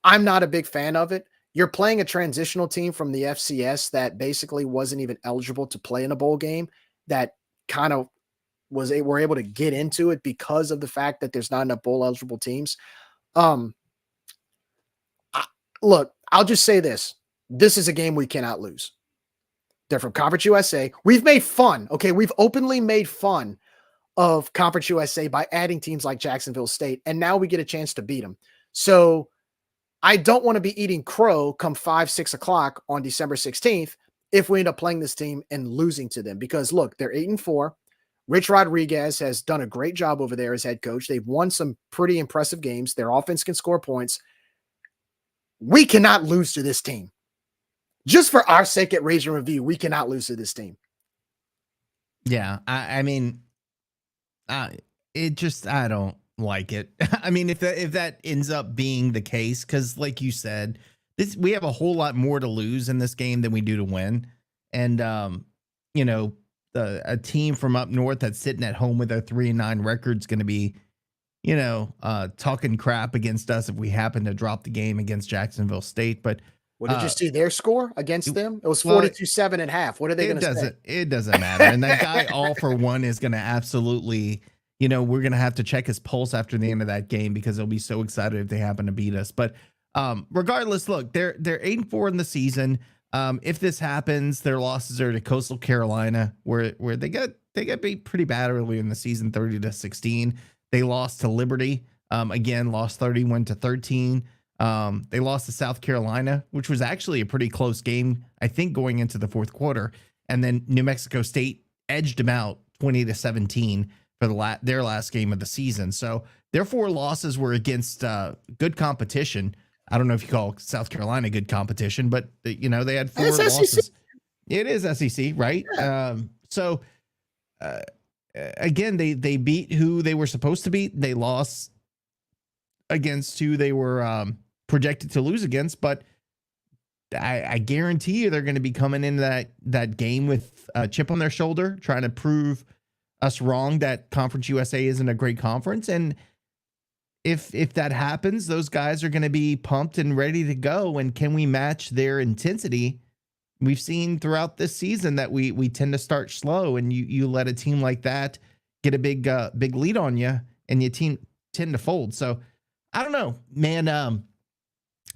I'm not a big fan of it. You're playing a transitional team from the FCS that basically wasn't even eligible to play in a bowl game, that kind of were able to get into it because of the fact that there's not enough bowl eligible teams. Look, I'll just say this. This is a game we cannot lose. They're from Conference USA. We've made fun. Okay. We've openly made fun of Conference USA by adding teams like Jacksonville State. And now we get a chance to beat them. So I don't want to be eating crow come 5-6 o'clock on December 16th if we end up playing this team and losing to them, because look, they're 8-4. Rich Rodriguez has done a great job over there as head coach. They've won some pretty impressive games. Their offense can score points. We cannot lose to this team. Just for our sake at Rage and Review, we cannot lose to this team. Yeah, I mean, I don't like it. I mean, if that ends up being the case, because like you said, we have a whole lot more to lose in this game than we do to win. And a team from up north that's sitting at home with a 3-9 record is going to be, talking crap against us if we happen to drop the game against Jacksonville State. But what did you see their score against them? It was 42-7 and a half. What are they going to say? It doesn't matter. And that guy all for one is going to absolutely, we're going to have to check his pulse after the end of that game because they'll be so excited if they happen to beat us. But regardless, look, they're 8-4 in the season. If this happens, their losses are to Coastal Carolina, where they got beat pretty bad early in the season, 30-16. They lost to Liberty, again, lost 31-13. They lost to South Carolina, which was actually a pretty close game, I think, going into the fourth quarter. And then New Mexico State edged them out 20-17 for their last game of the season. So their 4 losses were against good competition. I don't know if you call South Carolina good competition, but they had 4 losses. SEC. It is SEC, right? Yeah. Again, they beat who they were supposed to beat. They lost against who they were projected to lose against, but I guarantee you they're going to be coming into that game with a chip on their shoulder, trying to prove us wrong that Conference USA isn't a great conference. And if that happens, those guys are going to be pumped and ready to go. And can we match their intensity? We've seen throughout this season that we tend to start slow, and you let a team like that get a big lead on you, and your team tend to fold. So I don't know, man.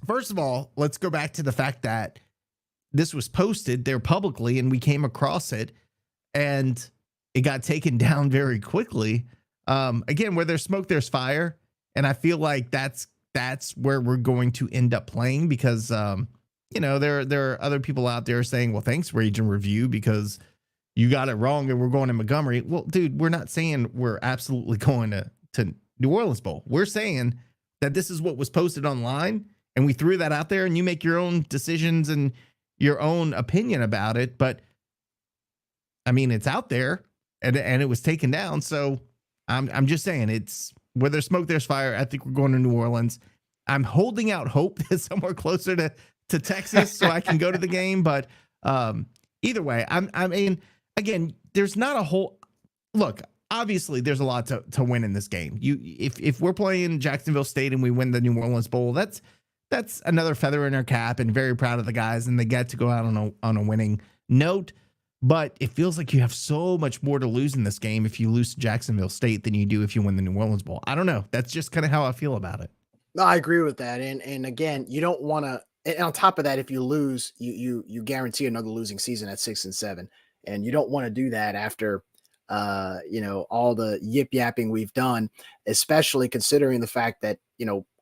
First of all, let's go back to the fact that this was posted there publicly, and we came across it, and it got taken down very quickly. Again, where there's smoke, there's fire, and I feel like that's where we're going to end up playing because. There are other people out there saying, well, thanks, Rage and Review, because you got it wrong and we're going to Montgomery. Well, dude, we're not saying we're absolutely going to New Orleans Bowl. We're saying that this is what was posted online, and we threw that out there, and you make your own decisions and your own opinion about it. But, I mean, it's out there, and it was taken down. So I'm just saying, it's where there's smoke, there's fire. I think we're going to New Orleans. I'm holding out hope that somewhere closer to Texas so I can go to the game. But either way, I mean, again, there's not a whole look. Obviously, there's a lot to win in this game. If we're playing Jacksonville State and we win the New Orleans Bowl, that's another feather in our cap, and very proud of the guys, and they get to go out on a winning note. But it feels like you have so much more to lose in this game if you lose to Jacksonville State than you do if you win the New Orleans Bowl. I don't know. That's just kind of how I feel about it. No, I agree with that. And again, you don't want to. And on top of that, if you lose, you guarantee another losing season at 6-7, and you don't want to do that after, all the yip yapping we've done, especially considering the fact that,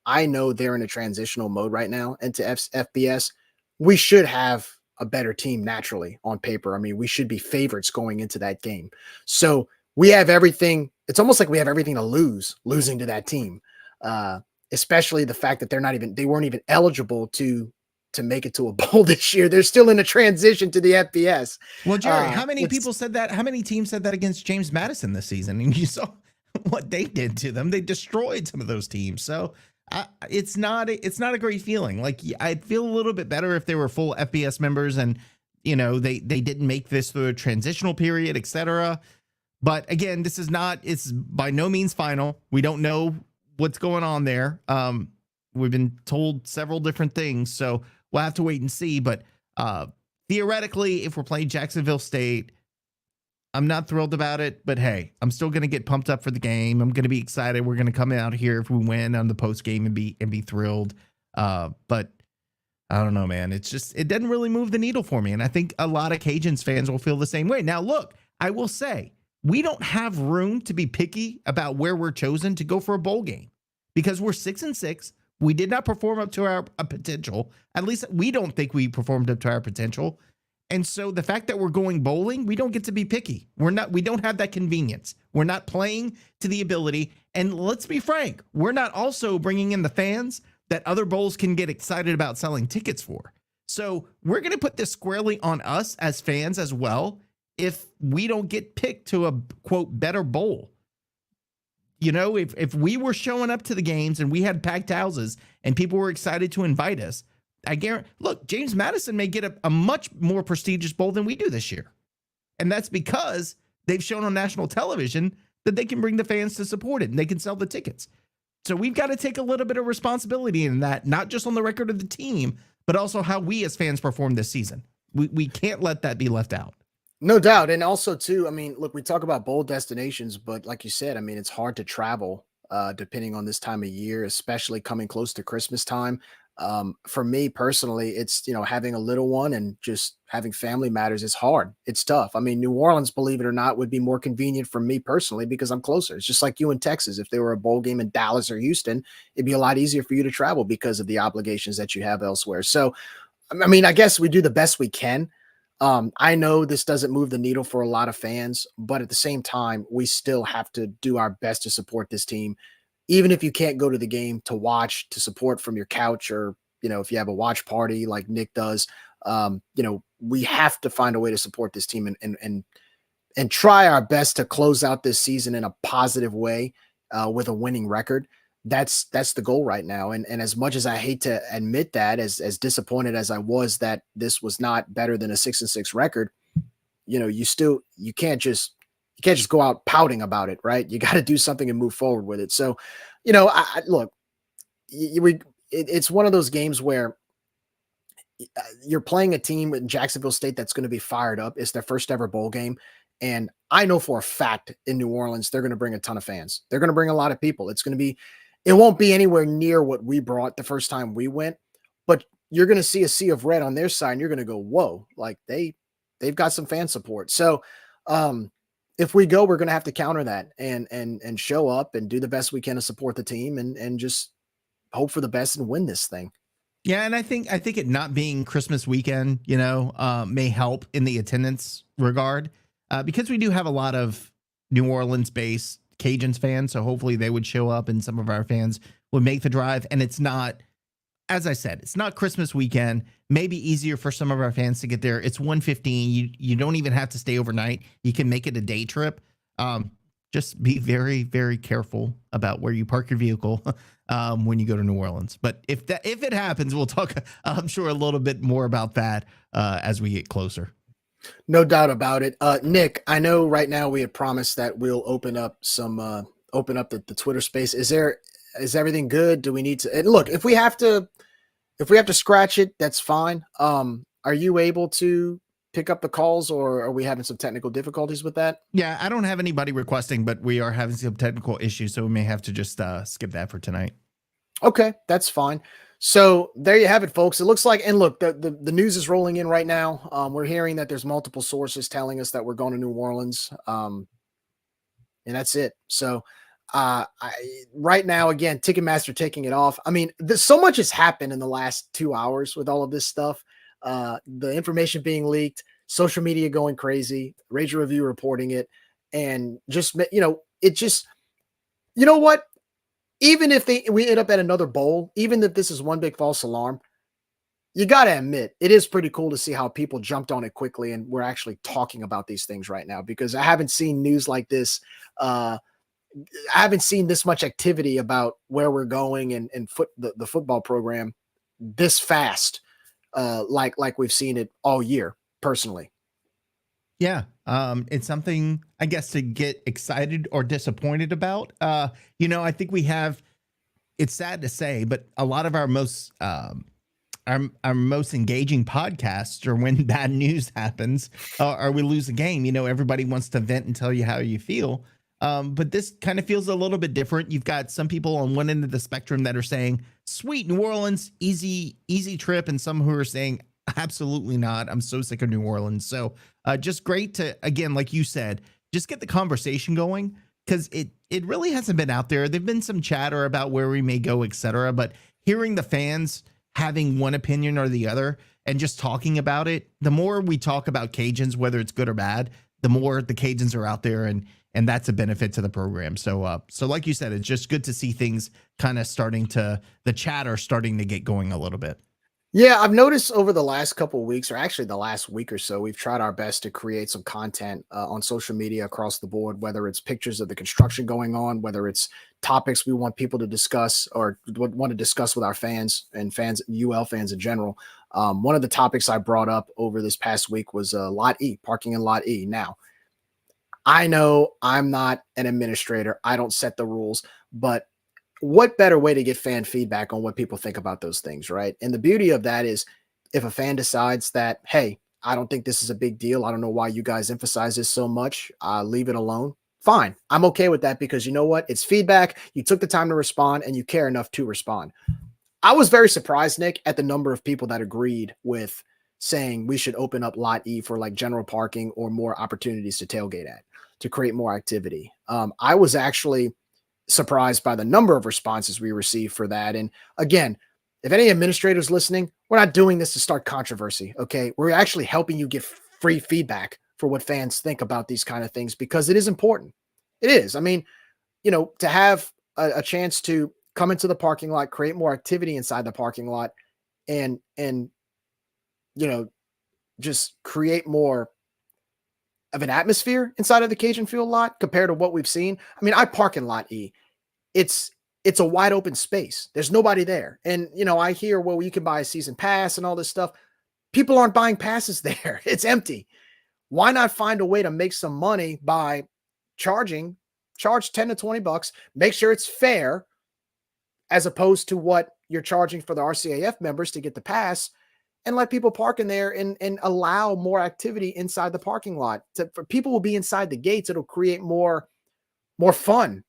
I know they're in a transitional mode right now into FBS. We should have a better team naturally on paper. I mean, we should be favorites going into that game. So we have everything. It's almost like we have everything to losing to that team. Especially the fact that they weren't even eligible to to make it to a bowl this year. They're still in a transition to the FBS. Well, Jerry, how many people said that? How many teams said that against James Madison this season? And you saw what they did to them. They destroyed some of those teams. So it's not a great feeling. Like, I'd feel a little bit better if they were full FBS members and, they didn't make this through a transitional period, etc. But again, it's by no means final. We don't know what's going on there. We've been told several different things, so we'll have to wait and see. But theoretically, if we're playing Jacksonville State, I'm not thrilled about it, but hey, I'm still going to get pumped up for the game. I'm going to be excited. We're going to come out here if we win on the post game and be thrilled. But I don't know, man. It doesn't really move the needle for me. And I think a lot of Cajuns fans will feel the same way. Now, look, I will say we don't have room to be picky about where we're chosen to go for a bowl game because we're 6-6. We did not perform up to our potential. At least we don't think we performed up to our potential. And so the fact that we're going bowling, we don't get to be picky. We don't have that convenience. We're not playing to the ability. And let's be frank, we're not also bringing in the fans that other bowls can get excited about selling tickets for. So we're going to put this squarely on us as fans as well if we don't get picked to a, quote, better bowl. If we were showing up to the games and we had packed houses and people were excited to invite us, I guarantee, look, James Madison may get a much more prestigious bowl than we do this year. And that's because they've shown on national television that they can bring the fans to support it and they can sell the tickets. So we've got to take a little bit of responsibility in that, not just on the record of the team, but also how we as fans perform this season. We can't let that be left out. No doubt. And also, too, I mean, look, we talk about bowl destinations, but like you said, I mean, it's hard to travel depending on this time of year, especially coming close to Christmas time. For me personally, it's, having a little one and just having family matters is hard. It's tough. I mean, New Orleans, believe it or not, would be more convenient for me personally because I'm closer. It's just like you in Texas. If there were a bowl game in Dallas or Houston, it'd be a lot easier for you to travel because of the obligations that you have elsewhere. So, I mean, I guess we do the best we can. I know this doesn't move the needle for a lot of fans, but at the same time, we still have to do our best to support this team. Even if you can't go to the game to watch, to support from your couch, or, if you have a watch party like Nick does, we have to find a way to support this team and try our best to close out this season in a positive way with a winning record. That's the goal right now. And as much as I hate to admit that, as disappointed as I was that this was not better than a 6-6 record, you can't just go out pouting about it, right? You got to do something and move forward with it. So, look, it's one of those games where you're playing a team in Jacksonville State that's going to be fired up. It's their first ever bowl game. And I know for a fact in New Orleans, they're going to bring a ton of fans. They're going to bring a lot of people. It won't be anywhere near what we brought the first time we went, but you're going to see a sea of red on their side and you're going to go, whoa, like they've got some fan support. So, if we go, we're going to have to counter that and show up and do the best we can to support the team and just hope for the best and win this thing. Yeah, and I think it not being Christmas weekend, may help in the attendance regard because we do have a lot of New Orleans-based Cajuns fans, so hopefully they would show up and some of our fans would make the drive. And it's not, as I said, it's not Christmas weekend. Maybe easier for some of our fans to get there. It's 1:15. You don't even have to stay overnight. You can make it a day trip. Just be very, very careful about where you park your vehicle when you go to New Orleans. But if it happens, we'll talk, I'm sure, a little bit more about that as we get closer. No doubt about it. Nick, I know right now we had promised that we'll open up the Twitter space. Is everything good? Do we need to, and look, if we have to scratch it, that's fine. Are you able to pick up the calls or are we having some technical difficulties with that? Yeah, I don't have anybody requesting, but we are having some technical issues. So we may have to just skip that for tonight. Okay, that's fine. So there you have it, folks. It looks like, and look, the news is rolling in right now. We're hearing that there's multiple sources telling us that we're going to New Orleans. And that's it. So right now, again, Ticketmaster taking it off. I mean, so much has happened in the last 2 hours with all of this stuff. The information being leaked, social media going crazy, Rager Review reporting it, and just, what? Even if we end up at another bowl, even if this is one big false alarm, you got to admit, it is pretty cool to see how people jumped on it quickly. And we're actually talking about these things right now, because I haven't seen news like this. I haven't seen this much activity about where we're going and the football program this fast, like we've seen it all year personally. Yeah. It's something, I guess, to get excited or disappointed about. I think we have, it's sad to say, but a lot of our most engaging podcasts are when bad news happens, or we lose a game. Everybody wants to vent and tell you how you feel. But this kind of feels a little bit different. You've got some people on one end of the spectrum that are saying, sweet, New Orleans, easy trip. And some who are saying, absolutely not. I'm so sick of New Orleans. So just great to, again, like you said, just get the conversation going, because it really hasn't been out there. There've been some chatter about where we may go, et cetera, but hearing the fans having one opinion or the other and just talking about it, the more we talk about Cajuns, whether it's good or bad, the more the Cajuns are out there, and that's a benefit to the program. So like you said, it's just good to see things kind of the chatter starting to get going a little bit. Yeah, I've noticed over the last couple of weeks, or actually the last week or so, we've tried our best to create some content on social media across the board, whether it's pictures of the construction going on, whether it's topics we want people to discuss or would want to discuss with our fans and UL fans in general. One of the topics I brought up over this past week was Lot E, parking in Lot E. Now, I know I'm not an administrator. I don't set the rules, but what better way to get fan feedback on what people think about those things, right? And the beauty of that is, if a fan decides that, hey, I don't think this is a big deal, I don't know why you guys emphasize this so much, leave it alone. Fine. I'm okay with that, because you know what? It's feedback. You took the time to respond and you care enough to respond. I was very surprised, Nick, at the number of people that agreed with saying we should open up Lot E for like general parking or more opportunities to tailgate at, to create more activity. I was actually surprised by the number of responses we received for that. And again, if any administrators listening, we're not doing this to start controversy. Okay. We're actually helping you get free feedback for what fans think about these kind of things, because it is important. It is. I mean, to have a chance to come into the parking lot, create more activity inside the parking lot, and just create more of an atmosphere inside of the Cajun Field lot compared to what we've seen. I mean, I park in Lot E. It's a wide open space. There's nobody there. And, I hear, well, you can buy a season pass and all this stuff. People aren't buying passes there. It's empty. Why not find a way to make some money by charge 10 to $20, make sure it's fair, as opposed to what you're charging for the RCAF members to get the pass, and let people park in there and allow more activity inside the parking lot. For people will be inside the gates. It'll create more fun.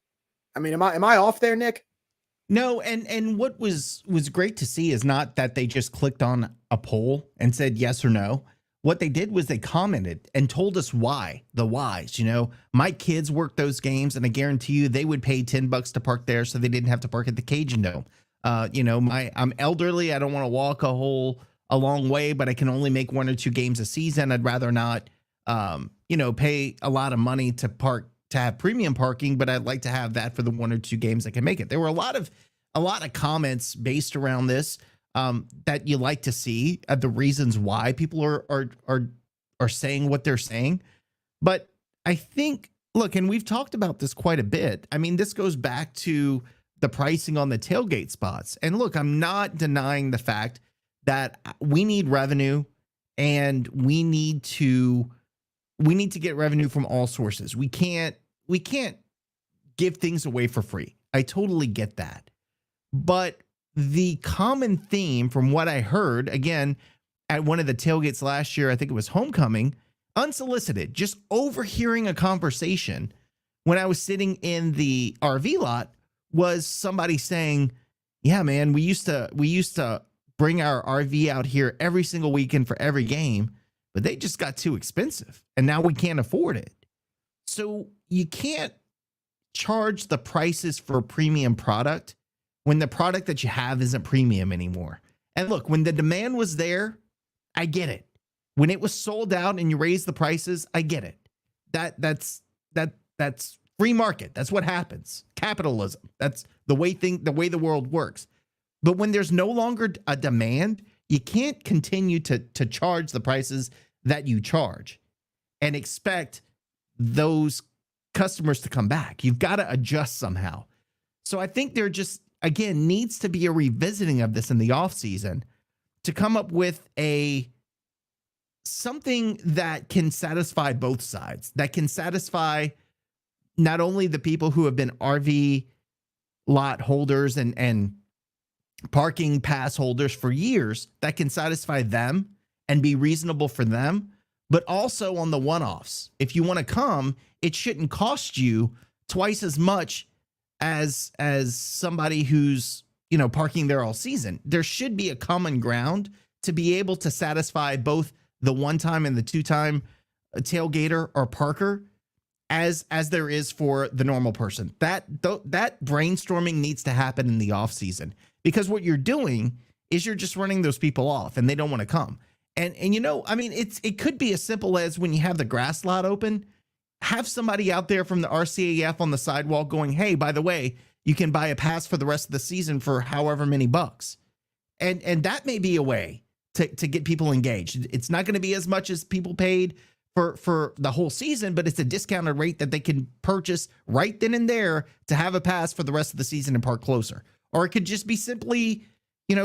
I mean, am I off there, Nick? No, and what was great to see is not that they just clicked on a poll and said yes or no. What they did was they commented and told us why, the whys. My kids work those games, and I guarantee you they would pay $10 to park there so they didn't have to park at the Cajun Dome. I'm elderly. I don't want to walk a long way, but I can only make 1 or 2 games a season. I'd rather not, pay a lot of money to have premium parking, but I'd like to have that for the 1 or 2 games I can make it. There were a lot of comments based around this that you like to see, the reasons why people are saying what they're saying. But I think, look, and we've talked about this quite a bit. I mean, this goes back to the pricing on the tailgate spots. And look, I'm not denying the fact that we need revenue, and we need to get revenue from all sources. We can't give things away for free. I totally get that. But the common theme from what I heard, again, at one of the tailgates last year, I think it was homecoming, unsolicited, just overhearing a conversation when I was sitting in the RV lot, was somebody saying, yeah, man, we used to bring our RV out here every single weekend for every game, but they just got too expensive and now we can't afford it. So you can't charge the prices for a premium product when the product that you have isn't premium anymore. And look, when the demand was there, I get it. When it was sold out and you raise the prices, I get it. That's free market. That's what happens. Capitalism. That's the way the world works. But when there's no longer a demand, You can't continue to charge the prices that you charge and expect those customers to come back. You've got to adjust somehow. So I think there just, again, needs to be a revisiting of this in the off season to come up with something that can satisfy both sides, that can satisfy not only the people who have been RV lot holders and parking pass holders for years, that can satisfy them and be reasonable for them, but also on the one-offs. If you want to come, it shouldn't cost you twice as much as somebody who's, parking there all season. There should be a common ground to be able to satisfy both the one-time and the two-time tailgater or parker as there is for the normal person. That brainstorming needs to happen in the off season, because what you're doing is you're just running those people off and they don't want to come. And it could be as simple as when you have the grass lot open, have somebody out there from the RCAF on the sidewalk going, hey, by the way, you can buy a pass for the rest of the season for however many bucks. And that may be a way to get people engaged. It's not going to be as much as people paid for the whole season, but it's a discounted rate that they can purchase right then and there to have a pass for the rest of the season and park closer. Or it could just be simply,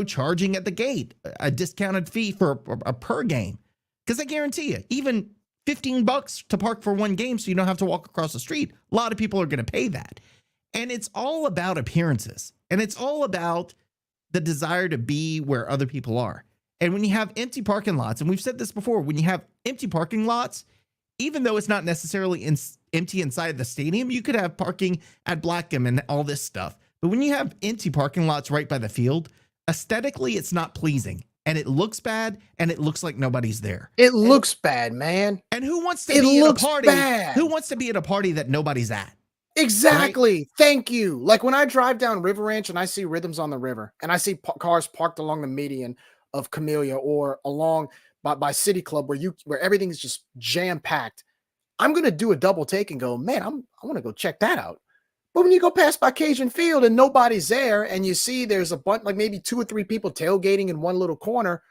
charging at the gate, a discounted fee for a per game. Because I guarantee you, even $15 to park for one game so you don't have to walk across the street, a lot of people are going to pay that. And it's all about appearances. And it's all about the desire to be where other people are. And when you have empty parking lots, and we've said this before, when you have empty parking lots, even though it's not necessarily empty inside the stadium, you could have parking at Blackham and all this stuff. But when you have empty parking lots right by the field, aesthetically, it's not pleasing. And it looks bad, and it looks like nobody's there. It looks bad, man. And who wants to be at a party? Who wants to be at a party that nobody's at? Exactly. Right? Thank you. Like when I drive down River Ranch and I see Rhythms on the River, and I see cars parked along the median of Camellia or along by City Club where everything is just jam packed, I'm gonna do a double take and go, man, I want to go check that out. But when you go past by Cajun Field and nobody's there, and you see there's a bunch, like maybe 2 or 3 people tailgating in one little corner,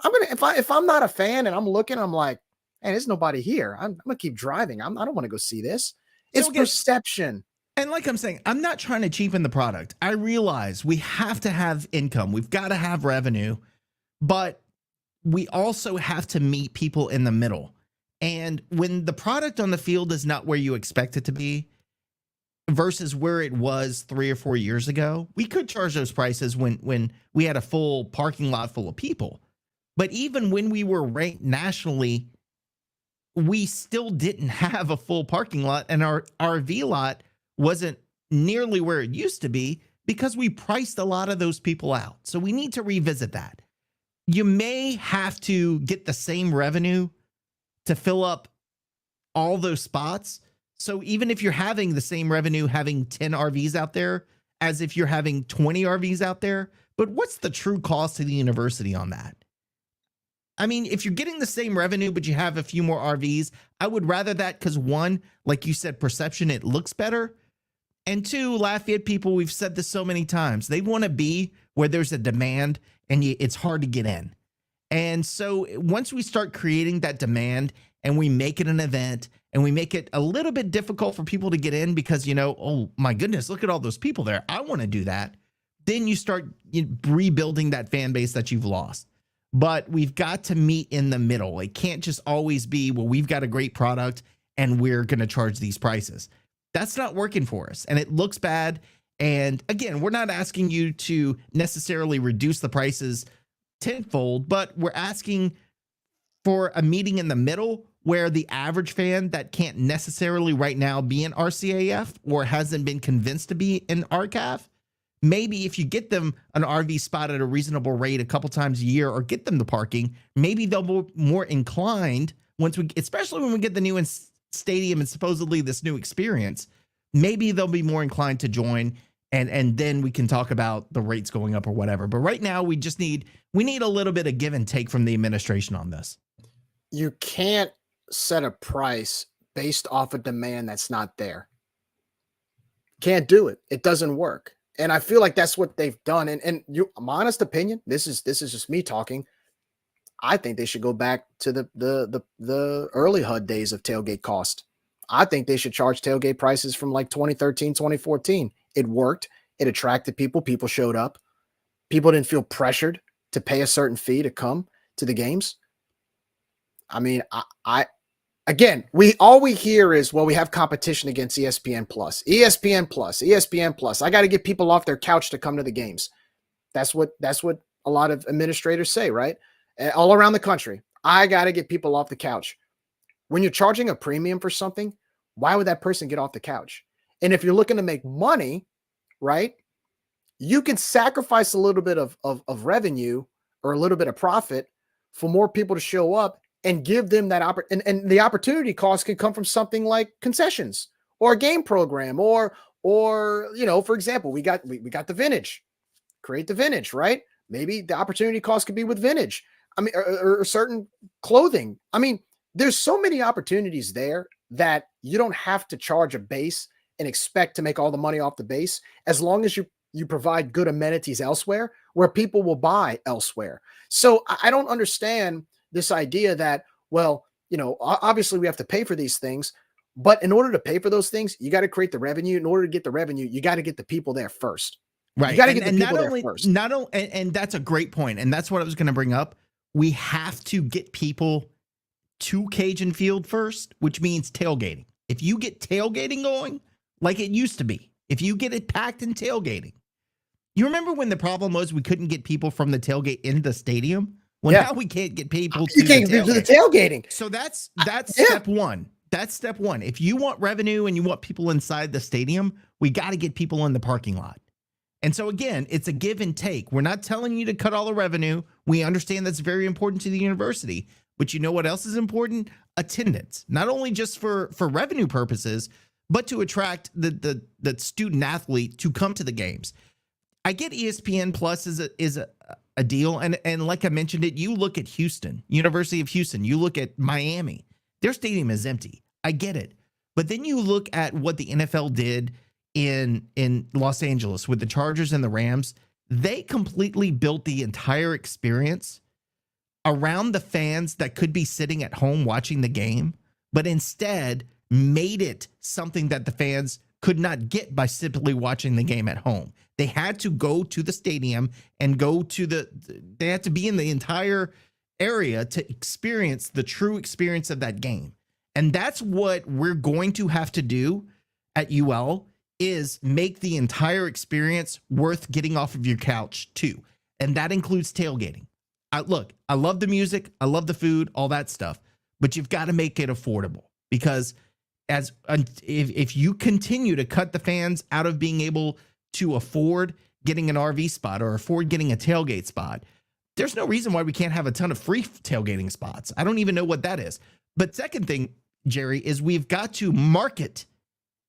I'm gonna, if I'm not a fan and I'm looking, I'm like, man, there's nobody here. I'm gonna keep driving. I don't want to go see this. It's perception. And like I'm saying, I'm not trying to cheapen the product. I realize we have to have income. We've got to have revenue, but we also have to meet people in the middle. And when the product on the field is not where you expect it to be versus where it was 3 or 4 years ago, we could charge those prices when we had a full parking lot full of people. But even when we were ranked nationally, we still didn't have a full parking lot, and our RV lot wasn't nearly where it used to be because we priced a lot of those people out. So we need to revisit that. You may have to get the same revenue to fill up all those spots. So even if you're having the same revenue having 10 RVs out there as if you're having 20 RVs out there, but what's the true cost to the university on that? I mean, if you're getting the same revenue, but you have a few more RVs, I would rather that because 1, like you said, perception, it looks better. And 2, Lafayette people, we've said this so many times, they want to be where there's a demand and it's hard to get in. And so once we start creating that demand and we make it an event and we make it a little bit difficult for people to get in because, oh my goodness, look at all those people there, I want to do that. Then you start rebuilding that fan base that you've lost. But we've got to meet in the middle. It can't just always be, well, we've got a great product and we're going to charge these prices. That's not working for us. And it looks bad. And again, we're not asking you to necessarily reduce the prices tenfold, but we're asking for a meeting in the middle where the average fan that can't necessarily right now be in RCAF or hasn't been convinced to be in RCAF, maybe if you get them an RV spot at a reasonable rate a couple times a year or get them the parking, maybe they'll be more inclined especially when we get the new stadium and supposedly this new experience, maybe they'll be more inclined to join and then we can talk about the rates going up or whatever. But right now we need a little bit of give and take from the administration on this. You can't set a price based off a demand that's not there. Can't do it. It doesn't work. And I feel like that's what they've done. And my honest opinion, this is just me talking. I think they should go back to the early HUD days of tailgate cost. I think they should charge tailgate prices from like 2013, 2014. It worked. It attracted people. People showed up. People didn't feel pressured to pay a certain fee to come to the games. I mean, again, all we hear is, well, we have competition against ESPN Plus, ESPN Plus, ESPN Plus. I got to get people off their couch to come to the games. That's what a lot of administrators say, right? All around the country. I got to get people off the couch. When you're charging a premium for something, why would that person get off the couch? And if you're looking to make money, right, you can sacrifice a little bit of revenue or a little bit of profit for more people to show up and give them that and the opportunity cost can come from something like concessions or a game program or for example, we got the vintage, create the vintage, right? Maybe the opportunity cost could be with vintage. I mean, or certain clothing. I mean, there's so many opportunities there that you don't have to charge a base and expect to make all the money off the base, as long as you provide good amenities elsewhere where people will buy elsewhere. So I don't understand this idea that, well, obviously we have to pay for these things, but in order to pay for those things, you got to create the revenue. In order to get the revenue, you got to get the people there first. Right. You got to get the people there first. Not only, and that's a great point. And that's what I was going to bring up. We have to get people to Cajun Field first, which means tailgating. If you get tailgating going like it used to be, if you get it packed in tailgating, you remember when the problem was we couldn't get people from the tailgate into the stadium? Well, now we can't get people to the tailgating. So that's step one. That's step one. If you want revenue and you want people inside the stadium, we got to get people in the parking lot. And so again, it's a give and take. We're not telling you to cut all the revenue. We understand that's very important to the university. But you know what else is important? Attendance. Not only just for revenue purposes, but to attract the student athlete to come to the games. I get ESPN Plus is a deal. And like I mentioned it, you look at Houston, University of Houston, you look at Miami, their stadium is empty. I get it. But then you look at what the NFL did in Los Angeles with the Chargers and the Rams. They completely built the entire experience around the fans that could be sitting at home watching the game, but instead made it something that the fans could not get by simply watching the game at home. They had to go to the stadium and they had to be in the entire area to experience the true experience of that game. And that's what we're going to have to do at UL, is make the entire experience worth getting off of your couch too. And that includes tailgating. Look, I love the music, I love the food, all that stuff, but you've got to make it affordable, because if you continue to cut the fans out of being able to afford getting an RV spot or afford getting a tailgate spot, there's no reason why we can't have a ton of free tailgating spots. I don't even know what that is. But second thing, Jerry, is we've got to market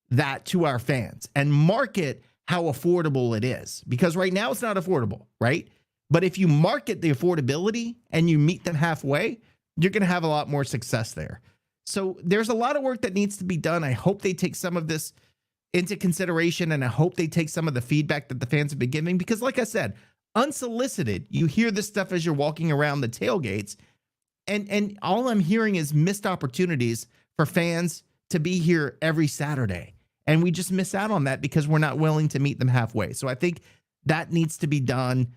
that to our fans and market how affordable it is, because right now it's not affordable, right? But if you market the affordability and you meet them halfway, you're going to have a lot more success there. So there's a lot of work that needs to be done. I hope they take some of this into consideration, and I hope they take some of the feedback that the fans have been giving, because like I said, unsolicited, you hear this stuff as you're walking around the tailgates, and all I'm hearing is missed opportunities for fans to be here every Saturday. And we just miss out on that because we're not willing to meet them halfway. So I think that needs to be done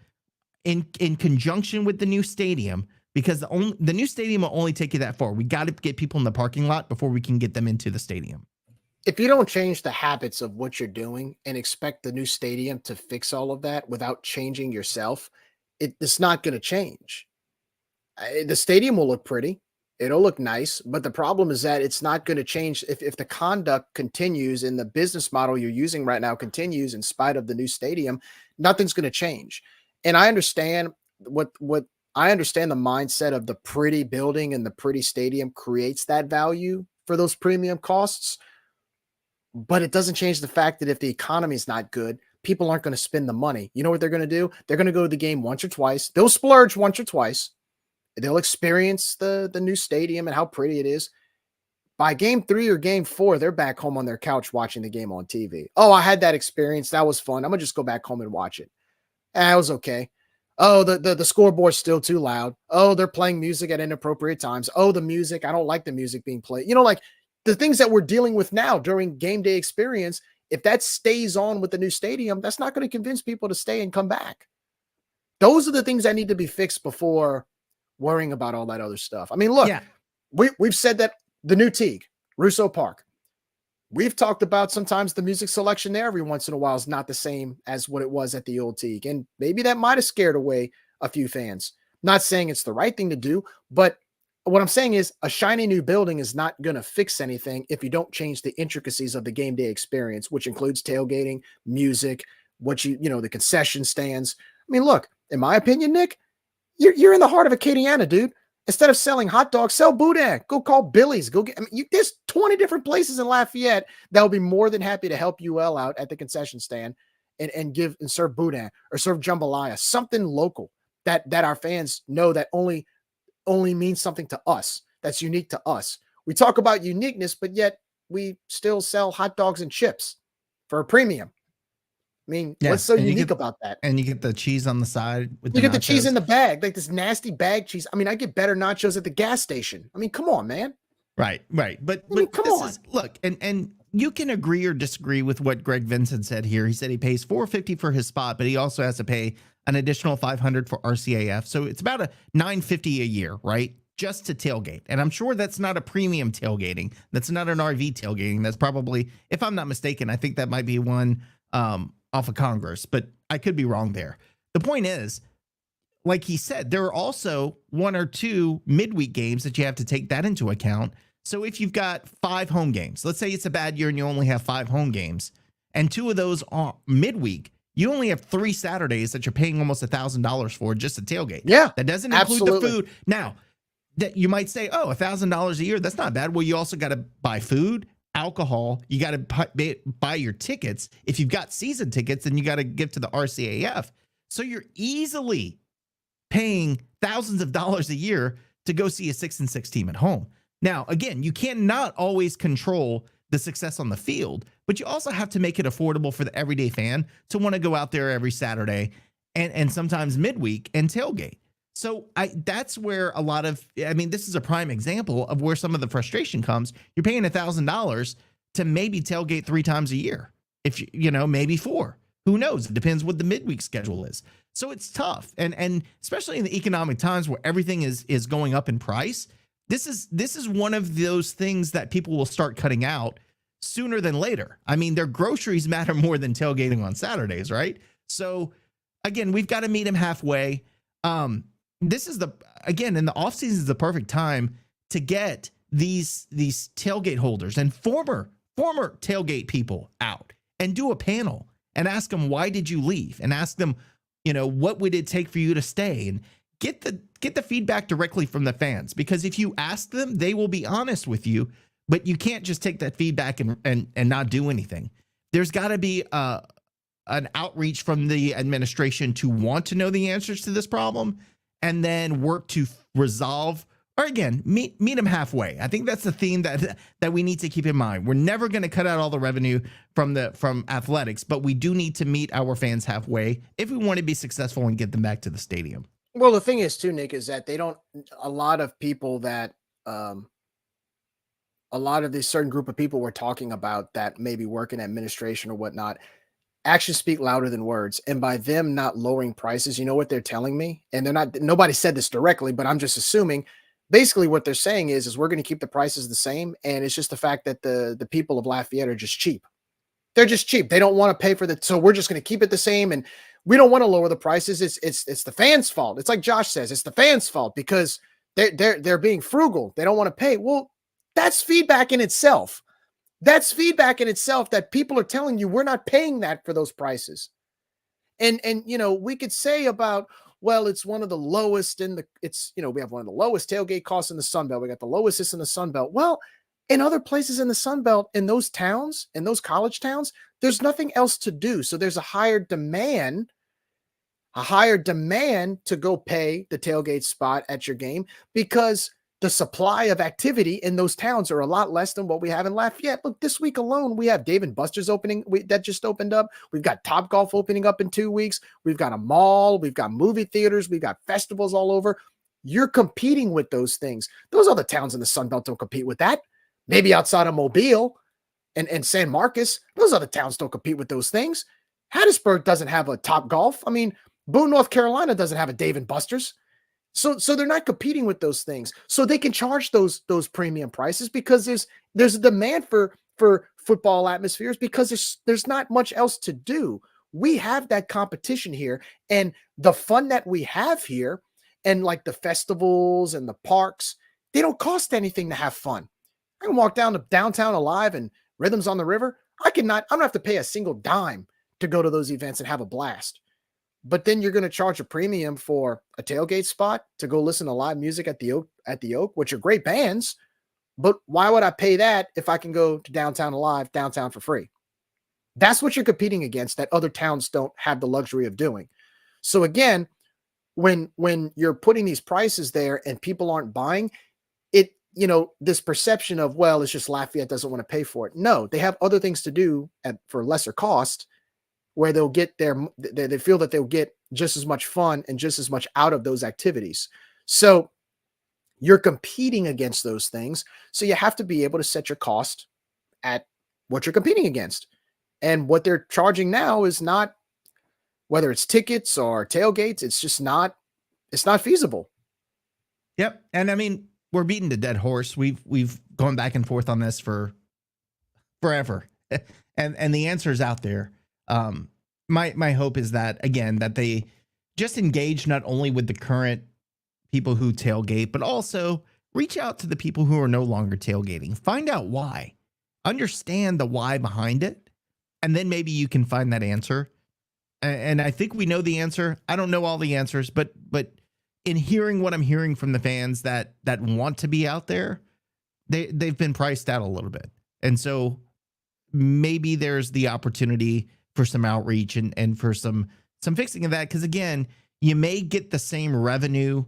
in conjunction with the new stadium, because the new stadium will only take you that far. We got to get people in the parking lot before we can get them into the stadium. If you don't change the habits of what you're doing and expect the new stadium to fix all of that without changing yourself, it's not going to change. The stadium will look pretty. It'll look nice, but the problem is that it's not going to change. If the conduct continues and the business model you're using right now continues in spite of the new stadium, nothing's going to change. And I understand I understand the mindset of the pretty building and the pretty stadium creates that value for those premium costs. But it doesn't change the fact that if the economy is not good, people aren't going to spend the money. You know what they're going to do? They're going to go to the game once or twice. They'll splurge once or twice. They'll experience the new stadium and how pretty it is. By game 3 or game 4, they're back home on their couch watching the game on TV. Oh, I had that experience. That was fun. I'm going to just go back home and watch it. It was okay. Oh, the scoreboard's still too loud. Oh, they're playing music at inappropriate times. Oh, the music, I don't like the music being played. Like the things that we're dealing with now during game day experience, if that stays on with the new stadium, that's not going to convince people to stay and come back. Those are the things that need to be fixed before worrying about all that other stuff. I mean, look, Yeah. we've said that the new Teague, Russo Park, we've talked about sometimes the music selection there every once in a while is not the same as what it was at the old Teague. And maybe that might have scared away a few fans. Not saying it's the right thing to do, but what I'm saying is a shiny new building is not going to fix anything if you don't change the intricacies of the game day experience, which includes tailgating, music, the concession stands. I mean, look, in my opinion, Nick, you're in the heart of Acadiana, dude. Instead of selling hot dogs, sell boudin. Go call Billy's. Go get. There's 20 different places in Lafayette that will be more than happy to help UL out at the concession stand and serve boudin or serve jambalaya, something local that our fans know that only means something to us. That's unique to us. We talk about uniqueness, but yet we still sell hot dogs and chips for a premium. I mean, what's so unique about that? And you get the cheese on the side. You get the cheese in the bag, like this nasty bag cheese. I mean, I get better nachos at the gas station. I mean, come on, man. Right. But come on. Look, and you can agree or disagree with what Greg Vincent said here. He said he pays $450 for his spot, but he also has to pay an additional $500 for RCAF. So it's about a $950 a year, right? Just to tailgate. And I'm sure that's not a premium tailgating. That's not an RV tailgating. That's probably, if I'm not mistaken, I think that might be one off of Congress, but I could be wrong there. The point is, like he said, there are also 1 or 2 midweek games that you have to take that into account. So if you've got 5 home games, let's say it's a bad year and you only have 5 home games, and 2 of those are midweek, you only have 3 Saturdays that you're paying almost $1,000 for just a tailgate. Yeah, that doesn't include the food. Now, that you might say, oh, $1,000 a year, that's not bad. Well, you also got to buy food, alcohol, you got to buy your tickets. If you've got season tickets, then you got to give to the RCAF. So you're easily paying thousands of dollars a year to go see a 6-6 team at home. Now, again, you cannot always control the success on the field, but you also have to make it affordable for the everyday fan to want to go out there every Saturday and sometimes midweek and tailgate. So that's where a lot of, this is a prime example of where some of the frustration comes. You're paying $1,000 to maybe tailgate 3 times a year. If maybe 4, who knows? It depends what the midweek schedule is. So it's tough. And especially in the economic times where everything is going up in price, this is one of those things that people will start cutting out sooner than later. I mean, their groceries matter more than tailgating on Saturdays, right? So again, we've got to meet them halfway. This is in the off season is the perfect time to get these tailgate holders and former tailgate people out and do a panel and ask them, why did you leave? And ask them, what would it take for you to stay? And get the feedback directly from the fans, because if you ask them, they will be honest with you, but you can't just take that feedback and not do anything. There's got to be an outreach from the administration to want to know the answers to this problem, and then work to resolve, or again, meet them halfway. I think that's the theme that we need to keep in mind. We're never going to cut out all the revenue from athletics, but we do need to meet our fans halfway if we want to be successful and get them back to the stadium. Well, the thing is too, Nick, is that a lot of people that, a lot of this certain group of people we're talking about that maybe work in administration or whatnot, actions speak louder than words. And by them not lowering prices, you know what they're telling me? And nobody said this directly, but I'm just assuming basically what they're saying is we're going to keep the prices the same. And it's just the fact that the people of Lafayette are just cheap. They're just cheap. They don't want to pay for so we're just going to keep it the same. And we don't want to lower the prices. It's the fans' fault. It's like Josh says, it's the fans' fault because they're being frugal. They don't want to pay. Well, that's feedback in itself. That's feedback in itself that people are telling you we're not paying that for those prices. And we could say about, well, it's one of the lowest we have one of the lowest tailgate costs in the Sun Belt. We got the lowest in the Sun Belt. Well, in other places in the Sun Belt, in those towns, in those college towns, there's nothing else to do. So there's a higher demand to go pay the tailgate spot at your game because the supply of activity in those towns are a lot less than what we have in Lafayette. Look, this week alone, we have Dave & Buster's opening that just opened up. We've got Top Golf opening up in 2 weeks. We've got a mall. We've got movie theaters. We've got festivals all over. You're competing with those things. Those other towns in the Sun Belt don't compete with that. Maybe outside of Mobile and San Marcos, those other towns don't compete with those things. Hattiesburg doesn't have a Top Golf. I mean, Boone, North Carolina doesn't have a Dave & Buster's. So they're not competing with those things. So they can charge those premium prices because there's a demand for football atmospheres because there's not much else to do. We have that competition here, and the fun that we have here, and like the festivals and the parks, they don't cost anything to have fun. I can walk down to Downtown Alive and Rhythms on the River. I don't have to pay a single dime to go to those events and have a blast. But then you're going to charge a premium for a tailgate spot to go listen to live music at the Oak, which are great bands. But why would I pay that if I can go to Downtown Alive, downtown for free? That's what you're competing against that other towns don't have the luxury of doing. So again, when you're putting these prices there and people aren't buying it, this perception of, well, it's just Lafayette doesn't want to pay for it. No, they have other things to do for lesser cost, where they feel that they'll get just as much fun and just as much out of those activities. So you're competing against those things. So you have to be able to set your cost at what you're competing against. And what they're charging now is not, whether it's tickets or tailgates, it's not feasible. Yep. And I mean, we're beating the dead horse. We've gone back and forth on this for forever. And the answer is out there. My hope is that, again, that they just engage not only with the current people who tailgate, but also reach out to the people who are no longer tailgating. Find out why. Understand the why behind it. And then maybe you can find that answer. And I think we know the answer. I don't know all the answers, but in hearing what I'm hearing from the fans that want to be out there, they've been priced out a little bit. And so maybe there's the opportunity for some outreach and for some fixing of that. Because again, you may get the same revenue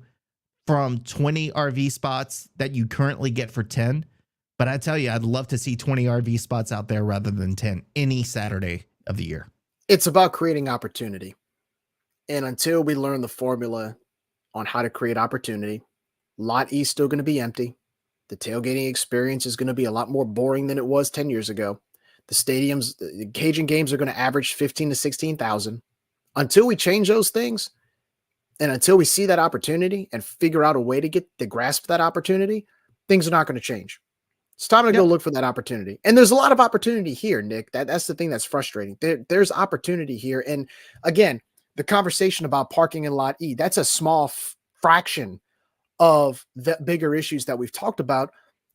from 20 RV spots that you currently get for 10. But I tell you, I'd love to see 20 RV spots out there rather than 10 any Saturday of the year. It's about creating opportunity. And until we learn the formula on how to create opportunity, Lot E is still going to be empty. The tailgating experience is going to be a lot more boring than it was 10 years ago. The Cajun games are going to average 15 to 16,000. Until we change those things, and until we see that opportunity and figure out a way to grasp that opportunity, things are not going to change. It's time to go look for that opportunity. And there's a lot of opportunity here, Nick. That's the thing that's frustrating. There's opportunity here. And again, the conversation about parking in Lot E, that's a small fraction of the bigger issues that we've talked about.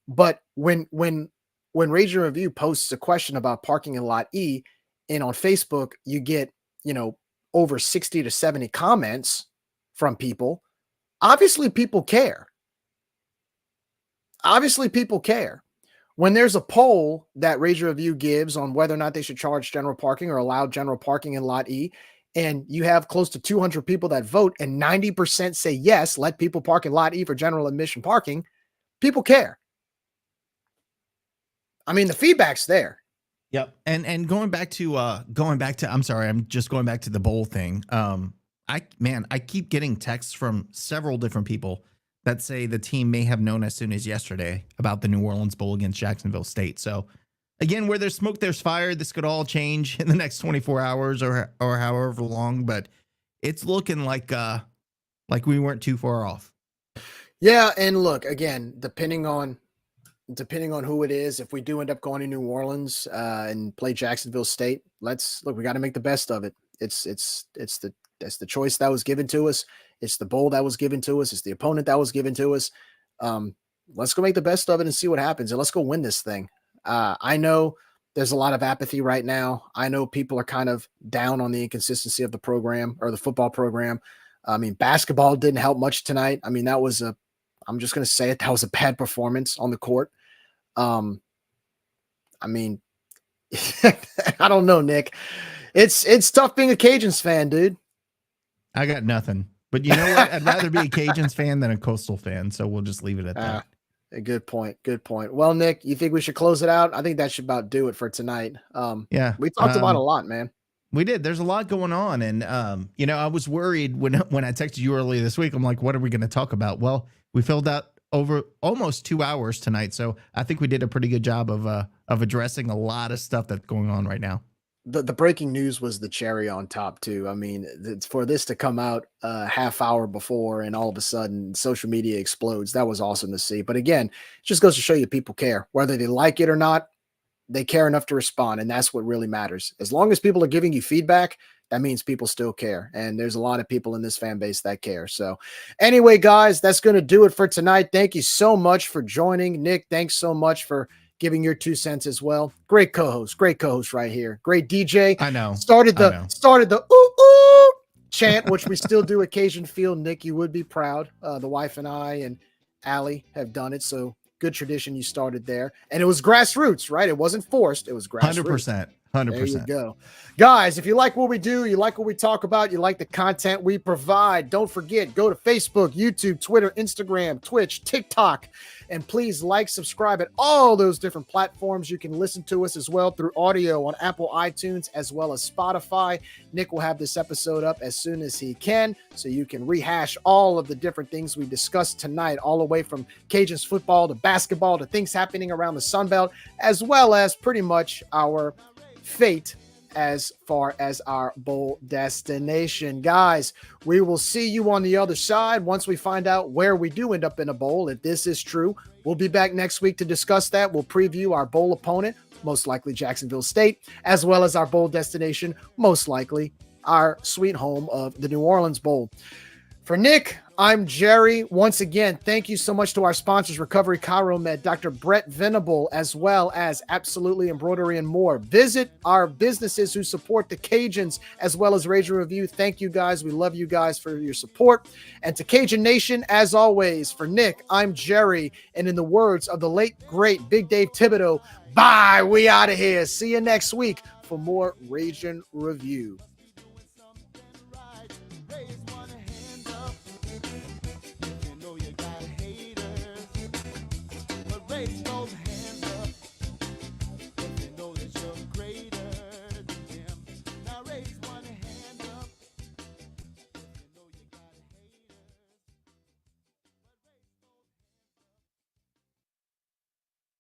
But when Rage and Review posts a question about parking in Lot E, and on Facebook, you get, over 60 to 70 comments from people. Obviously, people care. When there's a poll that Rage Review gives on whether or not they should charge general parking or allow general parking in Lot E, and you have close to 200 people that vote and 90% say yes, let people park in Lot E for general admission parking, people care. I mean, the feedback's there. Yep. And going back to I'm sorry, I'm just going back to the bowl thing. I keep getting texts from several different people that say the team may have known as soon as yesterday about the New Orleans Bowl against Jacksonville State. So again, where there's smoke, there's fire. This could all change in the next 24 hours or however long, but it's looking like we weren't too far off. Yeah. And look, again, depending on who it is, if we do end up going to New Orleans and play Jacksonville State, we got to make the best of it. It's the choice that was given to us. It's the bowl that was given to us. It's the opponent that was given to us. Let's go make the best of it and see what happens. And let's go win this thing. I know there's a lot of apathy right now. I know people are kind of down on the inconsistency of the program or the football program. I mean, basketball didn't help much tonight. I mean, I'm just going to say it. That was a bad performance on the court. I mean, I don't know, Nick. It's tough being a Cajuns fan, dude. I got nothing. But you know what? I'd rather be a Cajuns fan than a Coastal fan, so we'll just leave it at that. A good point. Good point. Well, Nick, you think we should close it out? I think that should about do it for tonight. Yeah. We talked about a lot, man. We did. There's a lot going on. And, I was worried when I texted you earlier this week. I'm like, what are we going to talk about? Well, we filled out over almost 2 hours tonight. So I think we did a pretty good job of addressing a lot of stuff that's going on right now. The breaking news was the cherry on top too. I mean, for this to come out a half hour before and all of a sudden social media explodes, that was awesome to see. But again, it just goes to show you people care. Whether they like it or not, they care enough to respond, and that's what really matters. As long as people are giving you feedback, that means people still care. And there's a lot of people in this fan base that care. So anyway, guys, that's going to do it for tonight. Thank you so much for joining. Nick, thanks so much for giving your 2 cents as well. Great co-host right here. Great DJ. I know. Started the ooh ooh chant, which we still do occasion feel. Nick, you would be proud. The wife and I and Allie have done it. So good tradition you started there. And it was grassroots, right? It wasn't forced. It was grassroots. 100%. 100%. There you go. Guys, if you like what we do, you like what we talk about, you like the content we provide, don't forget, go to Facebook, YouTube, Twitter, Instagram, Twitch, TikTok, and please like, subscribe at all those different platforms. You can listen to us as well through audio on Apple iTunes as well as Spotify. Nick will have this episode up as soon as he can, so you can rehash all of the different things we discussed tonight, all the way from Cajuns football to basketball to things happening around the Sun Belt, as well as pretty much our fate as far as our bowl destination. Guys, we will see you on the other side once we find out where we do end up in a bowl. If this is true, we'll be back next week to discuss that. We'll preview our bowl opponent, most likely Jacksonville State, as well as our bowl destination, most likely our sweet home of the New Orleans Bowl. For Nick, I'm Jerry. Once again, thank you so much to our sponsors, Recovery Chiromed, Dr. Brett Venable, as well as Absolutely Embroidery and more. Visit our businesses who support the Cajuns as well as Rage Review. Thank you guys. We love you guys for your support. And to Cajun Nation, as always, for Nick, I'm Jerry. And in the words of the late, great Big Dave Thibodeau, bye. We out of here. See you next week for more Rage Review. Raise those hands.